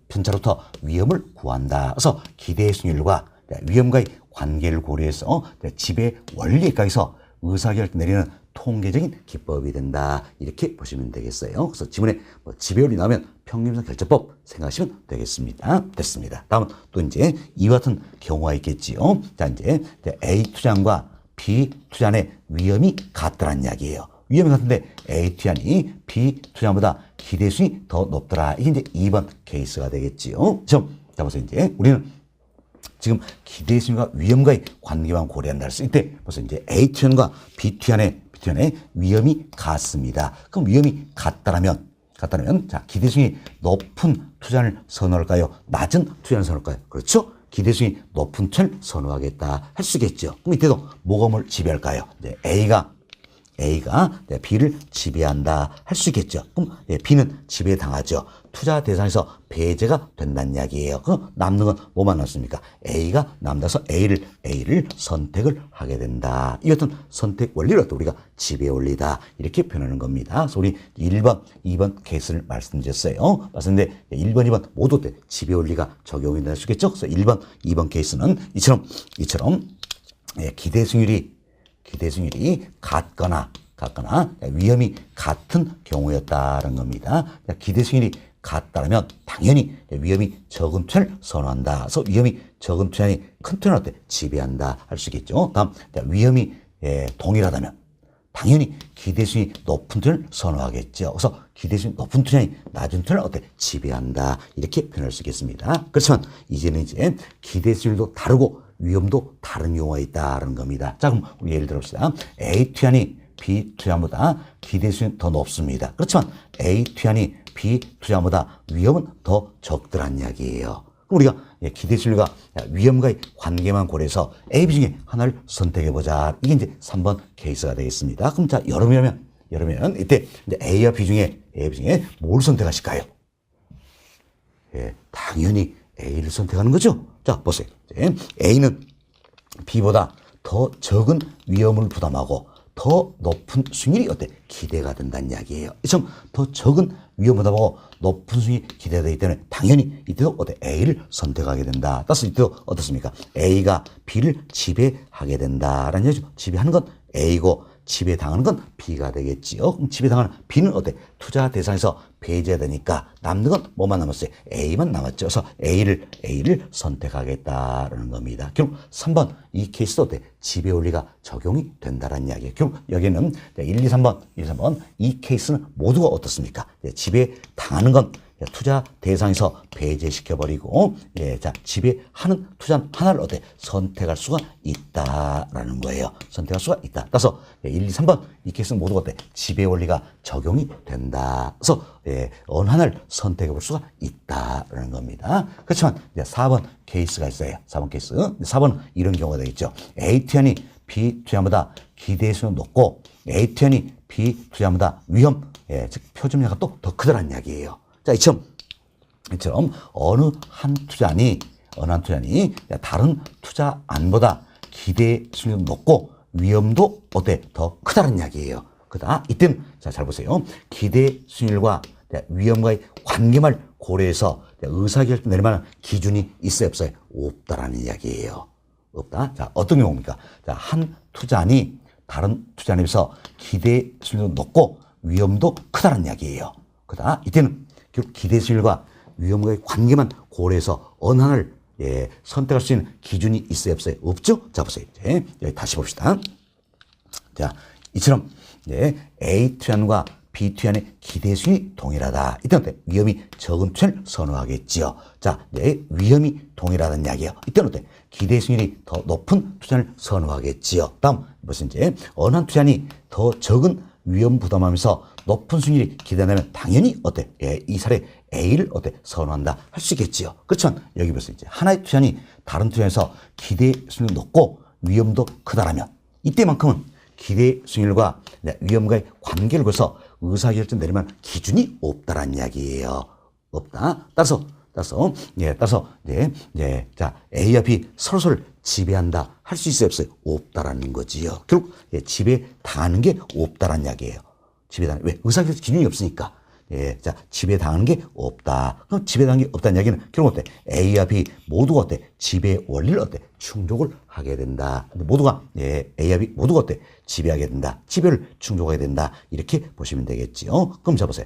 편차로부터 위험을 구한다. 그래서 기대 수익률과 위험과의 관계를 고려해서 지배 원리에까지서 의사결정 내리는 통계적인 기법이 된다. 이렇게 보시면 되겠어요. 그래서 지문에 지배 원리 나오면 평균부산 결정법 생각하시면 되겠습니다. 됐습니다. 다음은 또 이제 이와 같은 경우가 있겠지요. 자, 이제 A 투자안과 B 투자안의 위험이 같더란 이야기예요. 위험이 같은데 A 투자안이 B 투자안보다 기대 수익이 더 높더라. 이게 이제 2번 케이스가 되겠지요. 자, 보세요. 이제 우리는 지금 기대 수익과 위험과의 관계만 고려한다. 할 수 이때 벌써 이제 A 투자안과 B 투자안의 위험이 같습니다. 그럼 위험이 같다라면 자, 기대 수익이 높은 투자를 선호할까요? 낮은 투자를 선호할까요? 그렇죠? 기대 수익이 높은 투자를 선호하겠다 할 수 있겠죠. 그럼 이때도 뭐가 뭘 지배할까요? 이제 A가 B를 지배한다 할 수 있겠죠. 그럼 B는 지배당하죠. 투자 대상에서 배제가 된다는 이야기예요. 그럼 남는 건 뭐만 남습니까? A가 남아서 A를 선택을 하게 된다. 이 같은 선택 원리를 우리가 지배 원리다 이렇게 표현하는 겁니다. 그래서 우리 1번, 2번 케이스를 말씀드렸어요. 말씀드렸는데 1번, 2번 모두 지배 원리가 적용이 될 수 있겠죠. 그래서 1번, 2번 케이스는 이처럼 기대 수익률이 같거나 위험이 같은 경우였다는 겁니다. 기대 수익률이 같다면 당연히 위험이 적은 투자를 선호한다. 그래서 위험이 적은 투자니 큰 투자를 지배한다 할 수 있겠죠. 다음 위험이 동일하다면 당연히 기대 수익이 높은 투자를 선호하겠죠. 그래서 기대 수익이 높은 투자니 낮은 투자를 어때? 지배한다. 이렇게 표현할 수 있겠습니다. 그렇지만 이제는 이제 기대 수익도 다르고 위험도 다른 경우가 있다는 겁니다. 자, 그럼 우리 예를 들어봅시다. A 투자니 B 투자보다 기대 수익이 더 높습니다. 그렇지만 A 투자니 B 투자보다 위험은 더 적더란 이야기예요. 그럼 우리가 기대 수익과 위험과의 관계만 고려해서 A, B 중에 하나를 선택해보자. 이게 이제 3번 케이스가 되겠습니다. 그럼 자, 여러면 이때 이제 A와 B 중에 뭘 선택하실까요? 예, 당연히 A를 선택하는 거죠. 자, 보세요. 이제 A는 B보다 더 적은 위험을 부담하고 더 높은 수익률이 어때? 기대가 된다는 이야기예요. 이처럼 더 적은 위험보다 높은 수익이 기대되기 때문에 당연히 이때도 어때? A를 선택하게 된다. 따라서 이때도 어떻습니까? A가 B를 지배하게 된다라는 얘기죠. 지배하는 건 A고 지배당하는 건 B가 되겠지요. 그럼 지배당하는 B는 어때? 투자 대상에서 배제되니까 남는 건 뭐만 남았어요? A만 남았죠. 그래서 A를 선택하겠다라는 겁니다. 결국 3번 이 케이스도 어때? 지배 원리가 적용이 된다는 이야기예요. 결국 여기는 1, 2, 3번 이 케이스는 모두가 어떻습니까? 지배당하는 건 투자 대상에서 배제시켜버리고, 자, 지배하는 투자 하나를 어때? 선택할 수가 있다라는 거예요. 선택할 수가 있다. 따라서 1, 2, 3번 이 케이스는 모두가 어때? 지배 원리가 적용이 된다. 그래서 어느 하나를 선택해 볼 수가 있다라는 겁니다. 그렇지만 이제 4번 케이스가 있어요. 4번 케이스. 4번은 이런 경우가 되겠죠. A 투자니 B 투자보다 기대 수는 높고 A 투자니 B 투자보다 위험, 즉 표준화가 또 더 크다는 이야기예요. 자, 이처럼 어느 한 투자니 다른 투자안보다 기대 수익률이 높고 위험도 어때? 더 크다는 이야기예요. 그다 이때는 자, 잘 보세요. 기대 수익률과 위험과의 관계만 고려해서 의사결정 내릴 만한 기준이 있어요, 없어요? 없다라는 이야기예요. 없다. 자, 어떤 경우입니까? 자, 한 투자니 다른 투자안에 비해서 기대 수익률도 높고 위험도 크다는 이야기예요. 그다 이때는 결국 기대 수익률과 위험과의 관계만 고려해서 어느 하나를 선택할 수 있는 기준이 있어요, 없어요? 없죠? 자, 보세요. 이제 여기 다시 봅시다. 자, 이처럼 A 투자안과 B 투자안의 기대 수익이 동일하다. 이때 어때? 위험이 적은 투자를 선호하겠지요. 자, 위험이 동일하다는 이야기예요. 이때는 어때? 기대 수익률이 더 높은 투자를 선호하겠지요. 다음 무슨 이제 어느 한 투자안이 더 적은 위험 부담하면서 높은 수익률이 기대되면 당연히 어때? 이 사례 A를 어때? 선호한다 할 수 있겠지요. 그렇지만 여기 보세요. 이제 하나의 투자안이 다른 투자에서 기대 수익률이 높고 위험도 크다라면 이때만큼은 기대 수익률과 위험과의 관계를 거서 의사결정 내리면 기준이 없다라는 이야기예요. 없다. 따라서 자, A와 B 서로서로 지배한다 할 수 있어요, 없어요? 없다라는 거지요. 결국 지배 당하는 게 없다라는 이야기예요. 지배당하는 왜? 의사결정 기준이 없으니까. 자, 지배당하는 게 없다. 그럼 지배당하는 게 없다는 이야기는 결국 어때? A와 B 모두가 어때? 지배 원리를 어때? 충족을 하게 된다. 모두가 A와 B 모두가 어때? 지배하게 된다. 지배를 충족하게 된다. 이렇게 보시면 되겠지요. 그럼 자 보세요.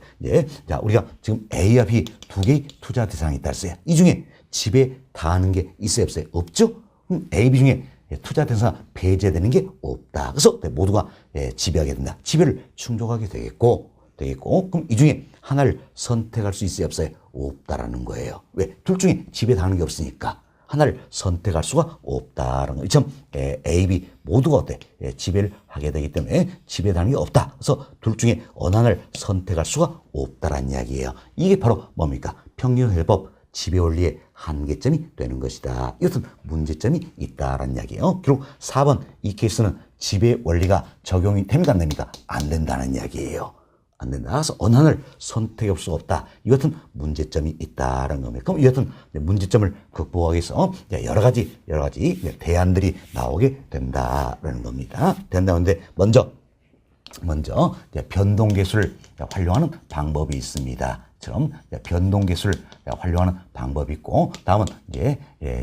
자, 우리가 지금 A와 B 두 개의 투자 대상이 있다 했어요. 이 중에 지배 당하는 게 있어요, 없어요? 없죠? 그럼 A, B 중에 투자 대상 배제되는 게 없다. 그래서 모두가 지배하게 된다. 지배를 충족하게 되겠고 그럼 이 중에 하나를 선택할 수 있어요, 없어요? 없다라는 거예요. 왜? 둘 중에 지배당하는 게 없으니까 하나를 선택할 수가 없다라는 거. 이처럼 A, B 모두가 어때? 지배를 하게 되기 때문에 지배당하는 게 없다. 그래서 둘 중에 어느 하나를 선택할 수가 없다라는 이야기예요. 이게 바로 뭡니까? 평균회법 지배원리의 한계점이 되는 것이다. 이것은 문제점이 있다라는 이야기예요. 결국 4번 이 케이스는 지배원리가 적용이 됩니까, 안 됩니까? 안 된다는 이야기예요. 안 된다. 그래서 어느 하나를 선택해 볼 수가 없다. 이 같은 문제점이 있다는 겁니다. 그럼 이 같은 문제점을 극복하기 위해서 여러 가지 대안들이 나오게 된다라는 겁니다. 된다는데 먼저 변동계수를 활용하는 방법이 있습니다. 처럼 변동계수를 활용하는 방법이 있고, 다음은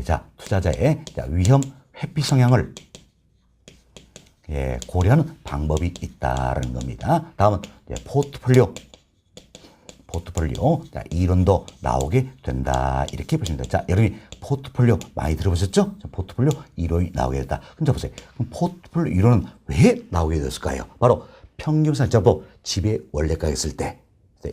자, 투자자의 위험 회피 성향을 고려하는 방법이 있다는 겁니다. 다음은 포트폴리오 자, 이론도 나오게 된다. 이렇게 보시면 됩니다. 자, 여러분이 포트폴리오 많이 들어보셨죠? 자, 포트폴리오 이론이 나오게 됐다. 그럼 자 보세요. 그럼 포트폴리오 이론은 왜 나오게 됐을까요? 바로 평균산자법 지배 원래가 있을 때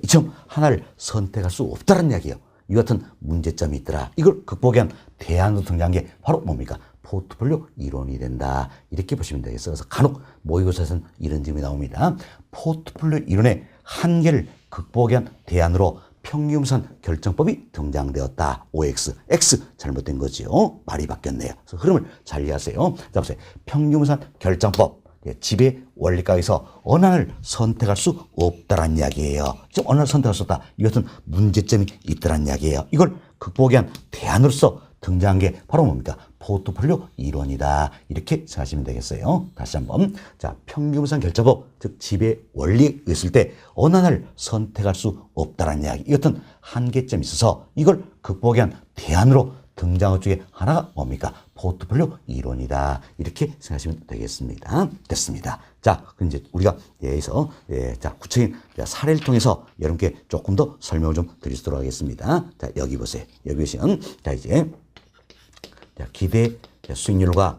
이처럼 하나를 선택할 수 없다는 이야기예요. 이 같은 문제점이 있더라. 이걸 극복하기 위한 대안으로 등장한 게 바로 뭡니까? 포트폴리오 이론이 된다. 이렇게 보시면 되겠어요. 그래서 간혹 모의고사에서는 이런 질문이 나옵니다. 포트폴리오 이론의 한계를 극복하기 위한 대안으로 평균산 결정법이 등장되었다. OX, X 잘못된 거지요. 말이 바뀌었네요. 그래서 흐름을 잘 이해하세요. 자, 보세요. 평균산 결정법. 지배 원리학에서 어느 하나를 선택할 수 없다란 이야기예요. 지금 어느 하나를 선택할 수 없다. 이것은 문제점이 있다란 이야기예요. 이걸 극복하기 위한 대안으로서 등장한 게 바로 뭡니까? 포트폴리오 이론이다. 이렇게 생각하시면 되겠어요. 다시 한번. 자, 평균산 결정법, 즉 지배 원리에 있을 때 어느 하나를 선택할 수 없다란 이야기. 이것은 한계점이 있어서 이걸 극복하기 위한 대안으로 등장한 중에 하나가 뭡니까? 포트폴리오 이론이다. 이렇게 생각하시면 되겠습니다. 됐습니다. 자, 그럼 이제 우리가 여기서 자, 구체적인 사례를 통해서 여러분께 조금 더 설명을 좀 드리도록 하겠습니다. 자, 여기 보세요. 여기 보시면 자, 이제 자, 기대 수익률과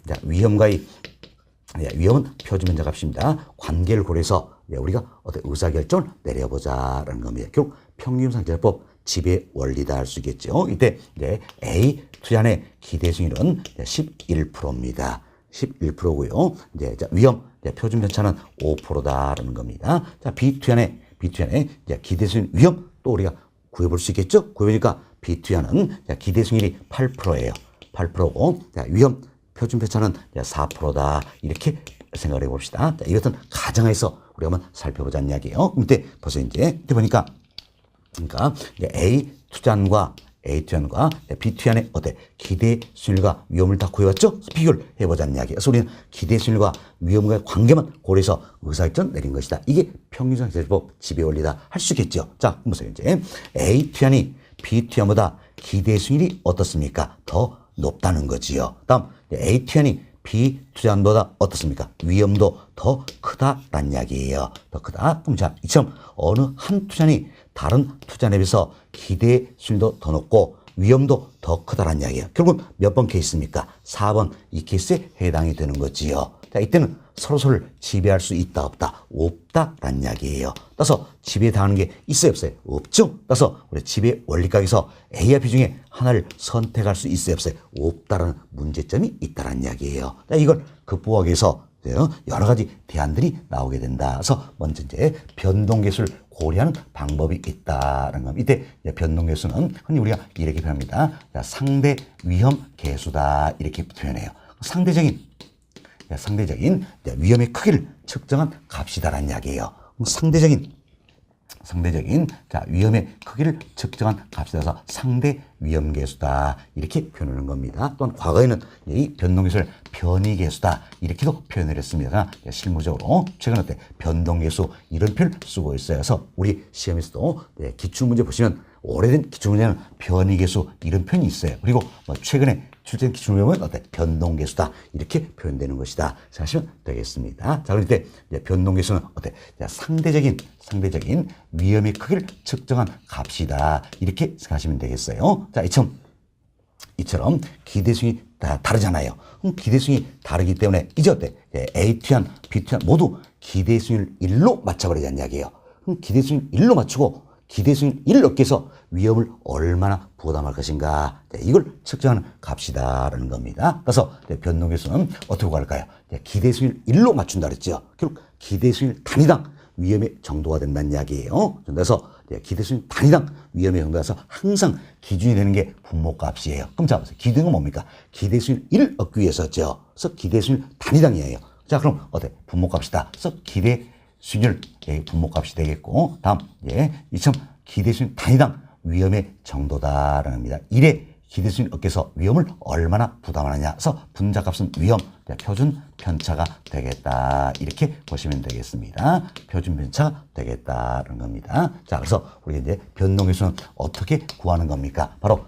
자, 위험과의 위험은 표준면적 값입니다. 관계를 고려해서 우리가 어떤 의사결정을 내려보자라는 겁니다. 결국 평균산결법 지배 원리다 할 수 있겠죠. 이때 이제 A 투자의 기대 수익률은 11%입니다. 11%고요. 이제 위험 표준 편차는 5%다라는 겁니다. 자, B 투자의 기대 수익 위험 또 우리가 구해볼 수 있겠죠. 구해보니까 B 투자는 기대 수익률이 8%예요. 8%고 위험 표준 편차는 4%다. 이렇게 생각을 해봅시다. 자, 이것은 가정에서 우리가 한번 살펴보자는 이야기예요. 이때 벌써 이제 보니까 그러니까 A 투자안과 B 투자안의 어때? 기대 수익률과 위험을 다 구해왔죠? 비교를 해보자는 이야기예요. 그래서 우리는 기대 수익률과 위험과의 관계만 고려해서 의사결정 내린 것이다. 이게 평균산 결정법 지배 원리다 할 수 있겠죠. 자, 보세요. 이제 A 투자안이 B 투자안보다 기대 수익률이 어떻습니까? 더 높다는 거지요. 다음 A 투자안이 B 투자안보다 어떻습니까? 위험도 더 크다라는 이야기예요. 더 크다. 그럼 자, 이처럼 어느 한 투자안이 다른 투자안에 비해서 기대 수익률도 더 높고 위험도 더 크다라는 이야기예요. 결국 몇 번 케이스입니까? 4번 이 케이스에 해당이 되는 거지요. 자, 이때는 서로서로를 지배할 수 있다 없다? 없다라는 이야기예요. 따라서 지배당하는 게 있어요 없어요? 없죠. 따라서 우리 지배 원리학에서 A와 B 중에 하나를 선택할 수 있어요 없어요? 없다라는 문제점이 있다라는 이야기예요. 자, 이걸 극복하기 위해서 여러 가지 대안들이 나오게 된다. 그래서 먼저 이제 변동계수를 고려하는 방법이 있다는 겁니다. 이때 변동계수는 흔히 우리가 이렇게 표현합니다. 상대 위험 계수다 이렇게 표현해요. 상대적인 위험의 크기를 측정한 값이다라는 이야기예요. 상대적인 위험의 크기를 측정한 값이라서 상대 위험계수다 이렇게 표현하는 겁니다. 또한 과거에는 이 변동계수를 변이계수다 이렇게도 표현을 했습니다. 실무적으로 최근 어때 변동계수 이런 표현을 쓰고 있어요. 그래서 우리 시험에서도 기출문제 보시면 오래된 기출문제는 변이계수 이런 표현이 있어요. 그리고 최근에 출제된 기출문제 보면 어때 변동계수다 이렇게 표현되는 것이다 생각하시면 되겠습니다. 자, 그럴 때 변동계수는 어때 상대적인 위험의 크기를 측정한 값이다 이렇게 생각하시면 되겠어요. 자, 이처럼 기대수익이 다 다르잖아요. 그럼 기대수익이 다르기 때문에 이제 어때 A 투자안, B 투자안 모두 기대수익을 1로 맞춰버리자는 이야기예요. 그럼 기대수익 1로 맞추고 기대수익 1을 얻기 위해서 위험을 얼마나 부담할 것인가 이걸 측정하는 값이다라는 겁니다. 그래서 변동계수는 어떻게 구할까요? 기대수익 1로 맞춘다 그랬죠. 결국 기대수익 단위당 위험의 정도가 된다는 이야기예요. 그래서 기대수익 단위당 위험의 정도라서 항상 기준이 되는 게 분모값이에요. 그럼 자, 기준은 뭡니까? 기대수익 1을 얻기 위해서죠. 그래서 기대수익 단위당이에요. 자, 그럼 어때? 분모값이다. 그래서 기대수익률 분모값이 되겠고, 다음 이처럼 기대수익 단위당 위험의 정도다라는 겁니다. 1의 기대수익 얻기 위해서 위험을 얼마나 부담하느냐. 그래서 분자값은 위험, 표준 편차가 되겠다. 이렇게 보시면 되겠습니다. 표준 편차가 되겠다는 겁니다. 자, 그래서 우리 이제 변동계수는 어떻게 구하는 겁니까? 바로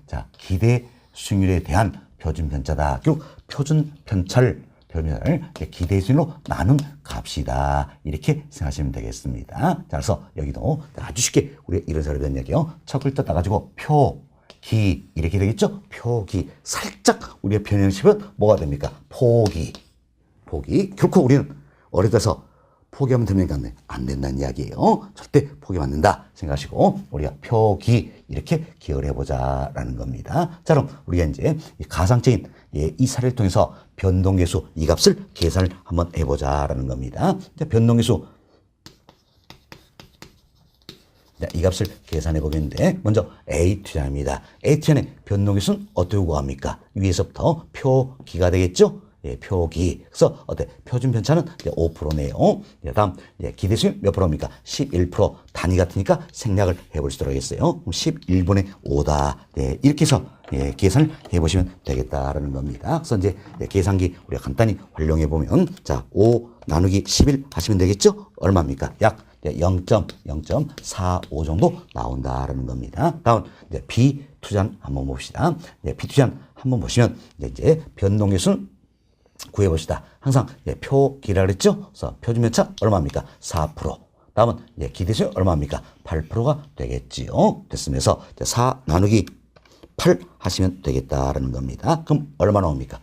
자, 기대 수익률에 대한 표준 편차다. 결국 표준 편차를 기대 수익률로 나눈 값이다. 이렇게 생각하시면 되겠습니다. 자, 그래서 여기도 아주 쉽게 우리 이런 사례에 대한 얘기요. 첫 글자 따가지고 기 이렇게 되겠죠? 표기 살짝 우리가 변형시면 뭐가 됩니까? 포기 포기. 결코 우리는 어려서 포기하면 됩니까? 안 된다는 이야기예요. 절대 포기하면 안 된다 생각하시고 우리가 표기 이렇게 기억을 해보자라는 겁니다. 자, 그럼 우리가 이제 가상적인 이 사례를 통해서 변동계수 이 값을 계산을 한번 해보자라는 겁니다. 변동계수 이 값을 계산해 보겠는데 먼저 A 투자입니다. A 투자의 변동계수는 어떻게 구합니까? 위에서부터 표기가 되겠죠? 예, 표기. 그래서 어때? 표준 편차는 5%네요. 다음 기대수율 몇 프로입니까? 11%. 단위 같으니까 생략을 해볼 수 있도록 하겠어요. 그럼 11분의 5다. 네, 이렇게 해서 계산을 해보시면 되겠다라는 겁니다. 그래서 이제 계산기 우리가 간단히 활용해 보면 자, 5 나누기 11 하시면 되겠죠? 얼마입니까? 약 0.45 정도 나온다라는 겁니다. 다음 B 투자는 한번 봅시다. B 투자는 한번 보시면 이제 변동계수는 구해봅시다. 항상 표기라 그랬죠? 그래서 표준편차 얼마입니까? 4%. 다음은 기대수율 얼마입니까? 8%가 되겠지요. 됐으면서 4 나누기 8 하시면 되겠다라는 겁니다. 그럼 얼마 나옵니까?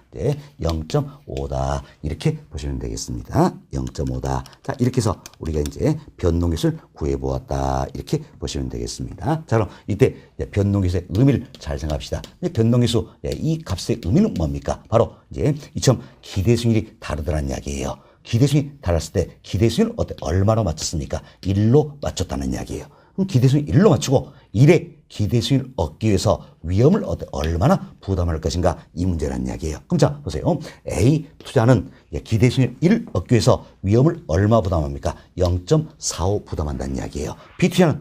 0.5다. 이렇게 보시면 되겠습니다. 0.5다. 자, 이렇게 해서 우리가 이제 변동계수를 구해보았다. 이렇게 보시면 되겠습니다. 자, 그럼 이때 변동계수의 의미를 잘 생각합시다. 변동계수, 이 값의 의미는 뭡니까? 바로 이제 이처럼 기대수율이 다르다는 이야기예요. 기대수율이 달랐을 때 기대수율은 얼마로 맞췄습니까? 1로 맞췄다는 이야기예요. 그럼 기대수율 1로 맞추고 1의 기대수율을 얻기 위해서 위험을 얼마나 부담할 것인가 이 문제라는 이야기예요. 그럼 자 보세요. A 투자는 기대수율 1 얻기 위해서 위험을 얼마 부담합니까? 0.45 부담한다는 이야기예요. B 투자는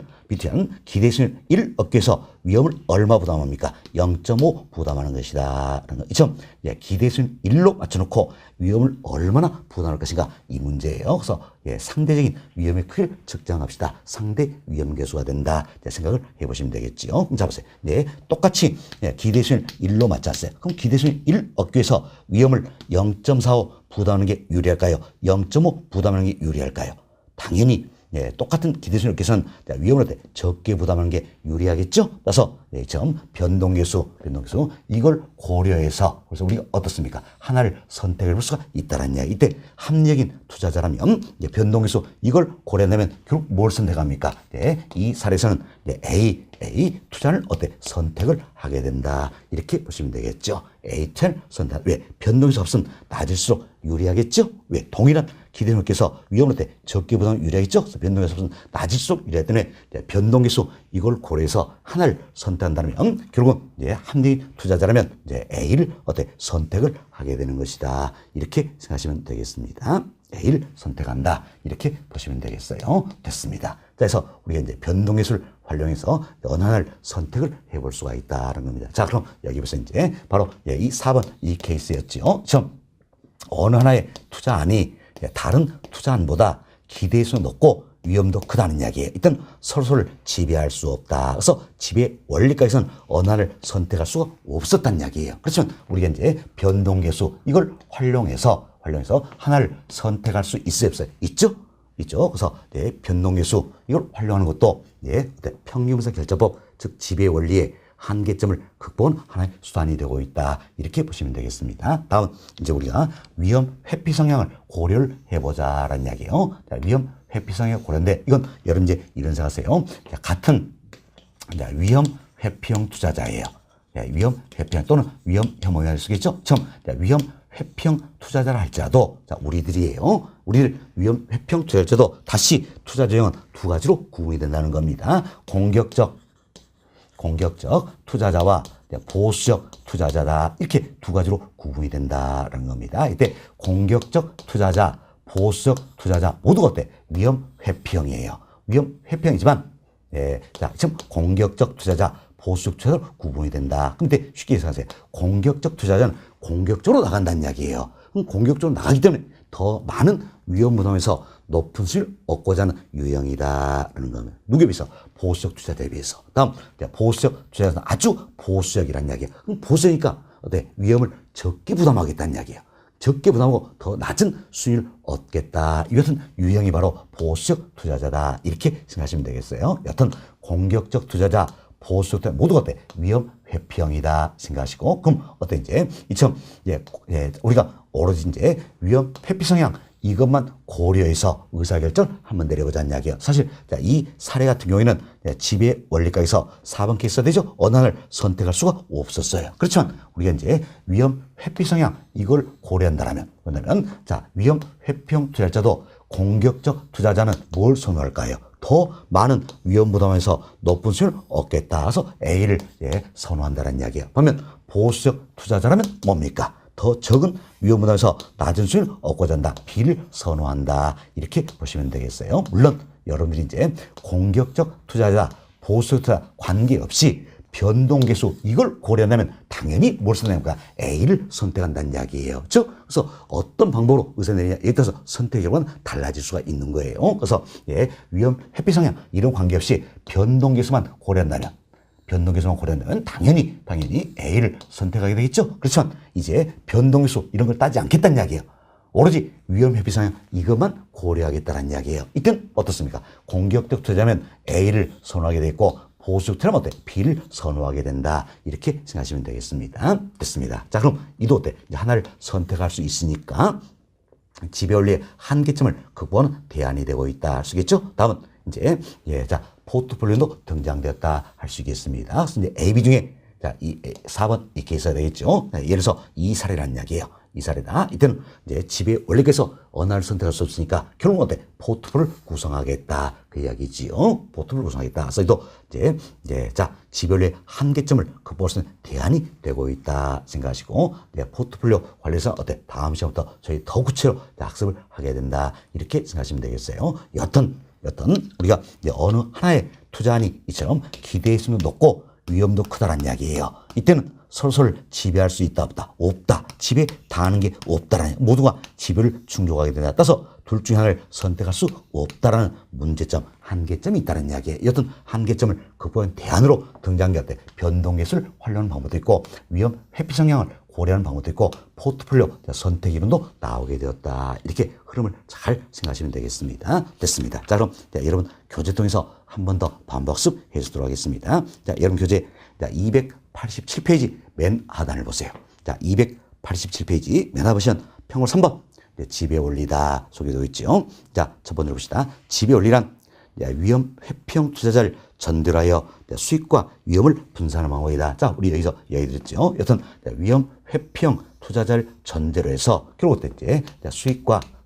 기대수율 1 얻기 위해서 위험을 얼마 부담합니까? 0.5 부담하는 것이다. 이처럼 기대수율 1로 맞춰놓고 위험을 얼마나 부담할 것인가 이 문제예요. 그래서 상대적인 위험의 크기를 측정합시다. 상대 위험계수가 된다. 생각을 해보시면 되겠지요. 그럼 자 보세요. 똑같이 기대수율 1로 맞췄어요. 그럼 기대수율 1 얻기 위해서 위험을 0.45 부담하는 게 유리할까요? 0.5 부담하는 게 유리할까요? 당연히 똑같은 기대수율 계산 위험을 적게 부담하는 게 유리하겠죠? 따라서 변동계수 이걸 고려해서 그래서 우리가 어떻습니까? 하나를 선택해 볼 수가 있다는 이야기. 이때 합리적인 투자자라면 변동계수 이걸 고려한다면 결국 뭘 선택합니까? 이 사례에서는 A 투자를 선택을 하게 된다. 이렇게 보시면 되겠죠. A 투자를 선택. 왜? 변동계수 값은 낮을수록 유리하겠죠? 왜? 동일한 기대수율께서 위험을 적게 부담하면 유리하겠죠? 그래서 변동계수 값은 낮을수록 유리하기 때문에 변동계수 이걸 고려해서 하나를 선택한다면 결국은 합리적인 투자자라면 A를 선택을 하게 되는 것이다. 이렇게 생각하시면 되겠습니다. A를 선택한다. 이렇게 보시면 되겠어요. 됐습니다. 그래서 우리가 이제 변동계수를 활용해서 어느 하나를 선택을 해볼 수가 있다는 겁니다. 자, 그럼 여기 보세요. 이제 바로 이 4번 이 케이스였죠. 어느 하나의 투자안이 다른 투자안보다 기대수는 높고 위험도 크다는 이야기예요. 일단 서로를 지배할 수 없다. 그래서 지배 원리까지는 어느 하나를 선택할 수가 없었다는 이야기예요. 그렇지만 우리가 이제 변동계수 이걸 활용해서 하나를 선택할 수 있어요, 없어요? 있죠? 그래서 변동계수 이걸 활용하는 것도 평균분산 결정법 즉 지배 원리의 한계점을 극복한 하나의 수단이 되고 있다. 이렇게 보시면 되겠습니다. 다음 이제 우리가 위험 회피 성향을 고려를 해보자라는 이야기예요. 위험 회피 성향 고려인데 이건 여러분 이제 이런 생각하세요. 같은 위험 회피형 투자자예요. 위험 회피형 또는 위험 혐오할 수 있겠죠. 위험 회피형 투자자라 할지라도 우리들이에요. 우리들 위험 회피형 투자자도 다시 투자 전형은 두 가지로 구분이 된다는 겁니다. 공격적 투자자와 보수적 투자자다. 이렇게 두 가지로 구분이 된다는 겁니다. 이때 공격적 투자자, 보수적 투자자 모두가 위험 회피형이에요. 위험 회피형이지만 지금 공격적 투자자, 보수적 투자자로 구분이 된다. 근데 쉽게 생각하세요. 공격적 투자자는 공격적으로 나간다는 이야기예요. 그럼 공격적으로 나가기 때문에 더 많은 위험 부담에서 높은 수익을 얻고자 하는 유형이다라는 겁니다. 누구에 비해서? 보수적 투자자에 비해서. 다음 보수적 투자자는 아주 보수적이라는 이야기예요. 그럼 보수니까 위험을 적게 부담하겠다는 이야기예요. 적게 부담하고 더 낮은 수익을 얻겠다. 이것은 유형이 바로 보수적 투자자다. 이렇게 생각하시면 되겠어요. 여튼 공격적 투자자, 보수적 투자자 모두가 위험 회피형이다 생각하시고, 그럼 어때 이제 이처럼 우리가 오로지 이제 위험 회피 성향 이것만 고려해서 의사결정을 한번 내려보자는 이야기예요. 사실 이 사례 같은 경우에는 지배 원리학에서 4번 케이스가 되죠. 어느 하나를 선택할 수가 없었어요. 그렇지만 우리가 이제 위험 회피 성향 이걸 고려한다라면 뭐냐면 위험 회피형 투자자도 공격적 투자자는 뭘 선호할까요? 더 많은 위험 부담에서 높은 수익을 얻겠다. 그래서 A를 선호한다는 이야기예요. 반면 보수적 투자자라면 뭡니까? 더 적은 위험 부담에서 낮은 수익을 얻고자 한다. B를 선호한다. 이렇게 보시면 되겠어요. 물론 여러분들이 이제 공격적 투자자, 보수적 투자 관계없이 변동계수 이걸 고려한다면 당연히 뭘 선택합니까? A를 선택한다는 이야기예요. 즉, 그래서 어떤 방법으로 의사 내리냐에 따라서 선택의 결과는 달라질 수가 있는 거예요. 그래서 위험 회피 성향 이런 관계없이 변동계수만 고려한다면 당연히 A를 선택하게 되겠죠. 그렇지만 이제 변동계수 이런 걸 따지 않겠다는 이야기예요. 오로지 위험 회피 성향 이것만 고려하겠다는 이야기예요. 이땐 어떻습니까? 공격적 투자자면 A를 선호하게 되겠고 보수적 투자는 어때? B를 선호하게 된다. 이렇게 생각하시면 되겠습니다. 됐습니다. 자, 그럼 이도 어때? 이제 하나를 선택할 수 있으니까 지배 원리의 한계점을 극복하는 대안이 되고 있다. 할 수 있겠죠? 다음은 이제 포트폴리오도 등장되었다 할 수 있겠습니다. 그래서 이제 A, B 중에 이 4번 이 케이스가 되겠죠. 예를 들어서 이 사례라는 이야기예요. 이 사례다. 이때는 이제 지배 원리께서 어느 하나를 선택할 수 없으니까 결국은 어때? 포트폴을 구성하겠다. 그 이야기지요. 포트폴을 구성하겠다. 그래서 또 지배 원리의 한계점을 극복할 수 있는 대안이 되고 있다 생각하시고 포트폴리오 관리에서 어때? 다음 시간부터 저희 더 구체로 학습을 하게 된다. 이렇게 생각하시면 되겠어요. 여튼 우리가 어느 하나에 투자하니 이처럼 기대의 수는 높고 위험도 크다란 이야기예요. 이때는 서로를 지배할 수 있다 없다. 지배 당하는 게 없다라는 모두가 지배를 충족하게 된다. 따라서 둘 중에 하나를 선택할 수 없다라는 문제점, 한계점이 있다는 이야기예요. 여튼 한계점을 극복한 대안으로 등장한 게 변동계수를 활용하는 방법도 있고 위험 회피 성향을 고려하는 방법도 있고 포트폴리오 선택 이론도 나오게 되었다. 이렇게 흐름을 잘 생각하시면 되겠습니다. 됐습니다. 자, 그럼 여러분 교재 통해서 한 번 더 반복습 해주도록 하겠습니다. 자, 여러분 교재 287페이지 맨 하단을 보세요. 자, 287페이지 맨 하단 보시면 평월 3번 지배 원리다 소개되어 있죠. 자, 첫 번째로 봅시다. 지배 원리란 위험 회피형 투자자를 전달하여 수익과 위험을 분산하는 방법이다. 자, 우리 여기서 얘기 드렸죠. 여튼 위험 회피형 투자자를 전제로 해서 결국 어땠지?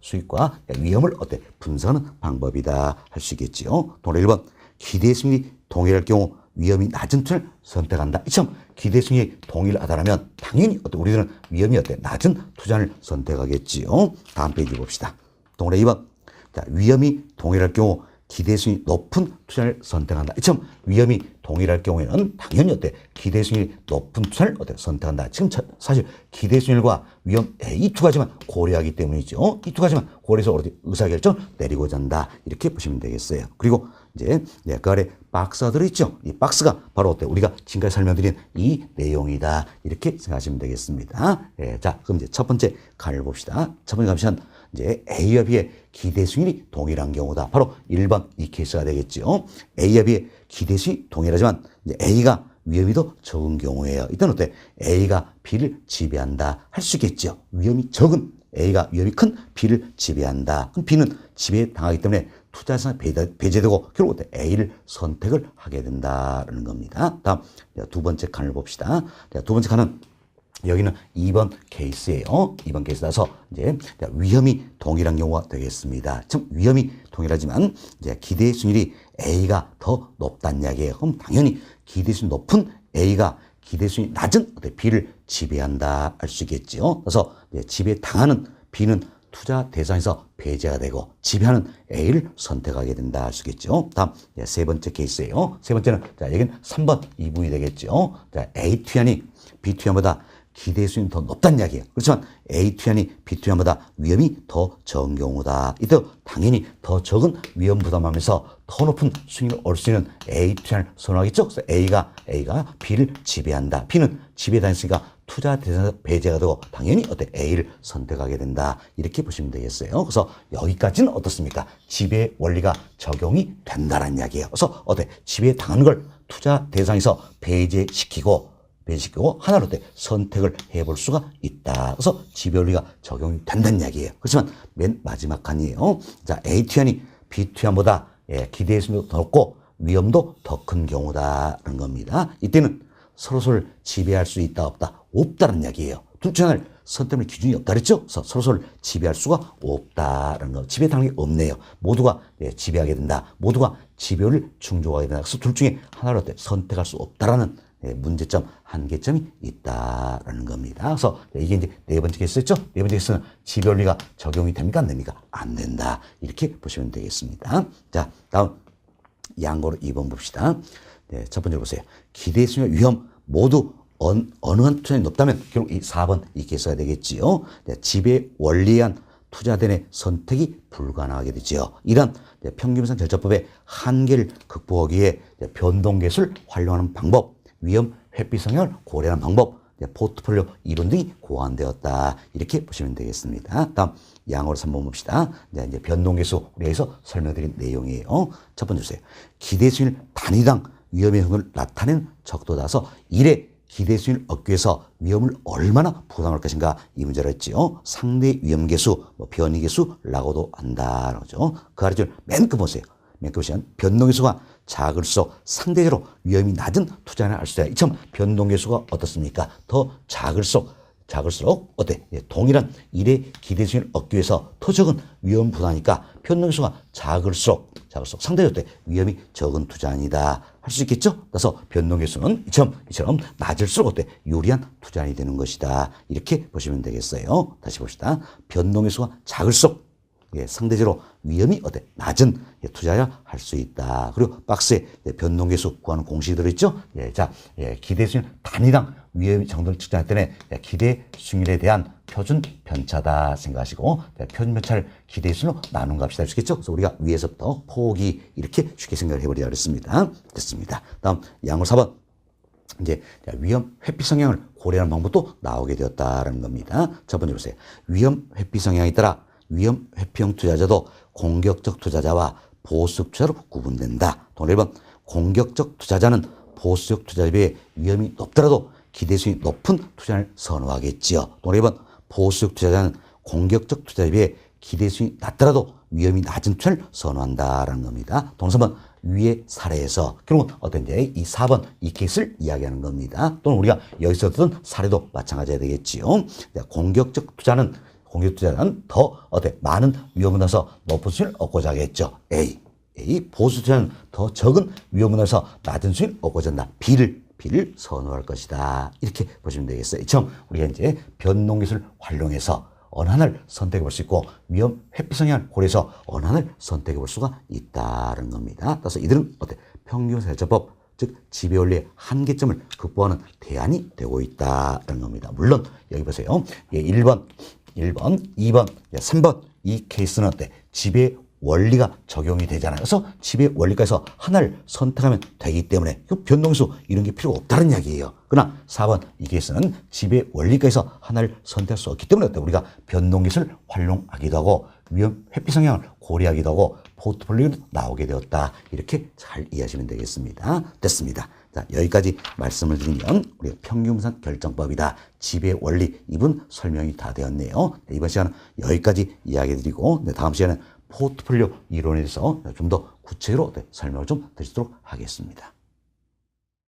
수익과 위험을 분산하는 방법이다 할 수 있겠지요. 동일 1번 기대 수익이 동일할 경우 위험이 낮은 투자를 선택한다. 이처럼 기대 수익이 동일하다면 당연히 우리들은 위험이 낮은 투자를 선택하겠지요. 다음 페이지 봅시다. 동일의 2번 위험이 동일할 경우 기대 수익이 높은 투자를 선택한다. 이처럼 위험이 동일할 경우에는 당연히 기대 수익이 높은 투자를 선택한다. 지금 사실 기대 수익과 위험 이 두 가지만 고려하기 때문이죠. 이 두 가지만 고려해서 의사결정을 내리고자 한다. 이렇게 보시면 되겠어요. 그리고 이제 그 아래 박스가 들어있죠. 이 박스가 바로 우리가 지금까지 설명드린 이 내용이다. 이렇게 생각하시면 되겠습니다. 자, 그럼 이제 첫 번째 칸을 봅시다. 첫 번째 칸은 이제 A와 B의 기대 수익이 동일한 경우다. 바로 1번 이 케이스가 되겠죠. A와 B의 기대 수익이 동일하지만 이제 A가 위험이 더 적은 경우예요. 이때는 A가 B를 지배한다 할 수 있겠죠. 위험이 적은 A가 위험이 큰 B를 지배한다. 그럼 B는 지배에 당하기 때문에 투자에서 배제되고 결국 A를 선택을 하게 된다는 겁니다. 다음 두 번째 칸을 봅시다. 두 번째 칸은 여기는 2번 케이스예요. 2번 케이스라서 이제 위험이 동일한 경우가 되겠습니다. 즉 위험이 동일하지만 이제 기대 수익률이 A가 더 높다는 이야기예요. 그럼 당연히 기대 수익이 높은 A가 기대 수익이 낮은 B를 지배한다 할 수 있겠죠. 그래서 지배 당하는 B는 투자 대상에서 배제가 되고 지배하는 A를 선택하게 된다 할 수 있겠죠. 다음 세 번째 케이스예요. 세 번째는 여기는 3번 이 부분이 되겠죠. A 투자니 B 투자보다 기대 수익이 더 높다는 이야기예요. 그렇지만 A 투자니 B 투자보다 위험이 더 적은 경우다. 이때 당연히 더 적은 위험 부담하면서 더 높은 수익을 얻을 수 있는 A 투자를 선호하겠죠. 그래서 A가 B를 지배한다. B는 지배당했으니까 투자 대상에서 배제가 되고 당연히 A를 선택하게 된다. 이렇게 보시면 되겠어요. 그래서 여기까지는 어떻습니까? 지배 원리가 적용이 된다는 이야기예요. 그래서 지배 당하는 걸 투자 대상에서 배제시키고 배제시키고 하나로 선택을 해볼 수가 있다. 그래서 지배 원리가 적용이 된다는 이야기예요. 그렇지만 맨 마지막 칸이에요. 자, A 투자니 B 투자보다 기대 수익률도 더 높고 위험도 더 큰 경우다라는 겁니다. 이때는 서로를 지배할 수 있다 없다? 없다는 이야기예요. 둘 중 하나를 선택의 기준이 없다 그랬죠? 그래서 서로를 지배할 수가 없다라는 거. 지배당이 없네요. 모두가 지배하게 된다. 모두가 지배를 충족하게 된다. 그래서 둘 중에 하나를 선택할 수 없다라는 문제점, 한계점이 있다라는 겁니다. 그래서 이게 이제 네 번째 케이스였죠? 네 번째 케이스는 지배 원리가 적용이 됩니까? 안 됩니까? 안 된다. 이렇게 보시면 되겠습니다. 자, 다음 양보로 2번 봅시다. 네, 첫 번째 보세요. 기대 수익률 위험 모두 어느 한 투자이 높다면 결국 이 4번 이 케이스가 되겠지요. 네, 지배 원리에 의한 투자된의 선택이 불가능하게 되죠. 이런 평균상 절차법의 한계를 극복하기 위해 변동계수를 활용하는 방법, 위험 회피 성향을 고려하는 방법, 포트폴리오 이론 등이 고안되었다. 이렇게 보시면 되겠습니다. 다음 양으로 3번 봅시다. 네, 이제 변동계수 우리가 여기서 설명드린 내용이에요. 첫 번째 주세요. 기대수익률 단위당 위험의 흥을 나타내는 척도에 따라서 1의 기대수익률 얻기 위해서 위험을 얼마나 부담할 것인가 이 문제를 했지요. 상대 위험계수, 변이계수라고도 한다. 그러죠. 그 아래줄 맨 끝 보세요. 맨 끝 보시면 변동계수가 작을수록 상대적으로 위험이 낮은 투자를 할 수 있다. 이처럼 변동계수가 어떻습니까? 더 작을수록 어때? 동일한 1의 기대수익을 얻기 위해서 더 적은 위험 부담이니까 변동계수가 작을수록 상대적으로 위험이 적은 투자안이다 할 수 있겠죠? 따라서 변동계수는 이처럼 낮을수록 유리한 투자안이 되는 것이다. 이렇게 보시면 되겠어요. 다시 봅시다. 변동계수가 작을수록 상대적으로 위험이 낮은 투자야 할 수 있다. 그리고 박스에 변동계수 구하는 공식이 들어있죠? 자, 기대수익률 단위당 위험 정도를 측정할 때는 기대 수익률에 대한 표준 편차다 생각하시고 표준 편차를 기대수로 나눈 값이다 할 수 있겠죠? 그래서 우리가 위에서부터 포기 이렇게 쉽게 생각을 해버리자 그랬습니다. 됐습니다. 다음 양으로 4번. 이제 위험 회피 성향을 고려하는 방법도 나오게 되었다라는 겁니다. 첫 번째 보세요. 위험 회피 성향에 따라 위험 회피형 투자자도 공격적 투자자와 보수적 투자로 구분된다. 또 1번 공격적 투자자는 보수적 투자에 비해 위험이 높더라도 기대수익이 높은 투자를 선호하겠지요. 또 1번 보수적 투자자는 공격적 투자에 비해 기대수익이 낮더라도 위험이 낮은 투자를 선호한다라는 겁니다. 또 3번 위의 사례에서 결국은 어떤지 이 4번 이 케이스를 이야기하는 겁니다. 또는 우리가 여기서 듣던 사례도 마찬가지가 되겠지요. 공격적 투자는 더 많은 위험을 넣어서 높은 수익을 얻고자 하겠죠. A 보수 투자는 더 적은 위험을 넣어서 낮은 수익을 얻고자 한다. B를 선호할 것이다. 이렇게 보시면 되겠어요. 이처럼 우리가 이제 변동기술을 활용해서 어느 하나를 선택해 볼 수 있고 위험 회피 성향을 고려해서 어느 하나를 선택해 볼 수가 있다는 겁니다. 따라서 이들은 평균사회처법 즉 지배원리의 한계점을 극복하는 대안이 되고 있다는 겁니다. 물론 여기 보세요. 1번, 2번, 3번 이 케이스는 지배 원리가 적용이 되잖아요. 그래서 지배 원리가에서 하나를 선택하면 되기 때문에 변동수 이런 게 필요가 없다는 이야기예요. 그러나 4번 이 케이스는 지배 원리가에서 하나를 선택할 수 없기 때문에 우리가 변동기술을 활용하기도 하고 위험 회피 성향을 고려하기도 하고 포트폴리오도 나오게 되었다. 이렇게 잘 이해하시면 되겠습니다. 됐습니다. 자, 여기까지 말씀을 드리면 우리가 평균분산 결정법이다. 지배 원리 이 부분 설명이 다 되었네요. 네, 이번 시간은 여기까지 이야기 드리고 다음 시간은 포트폴리오 이론에 대해서 좀 더 구체적으로 설명을 좀 드리도록 하겠습니다.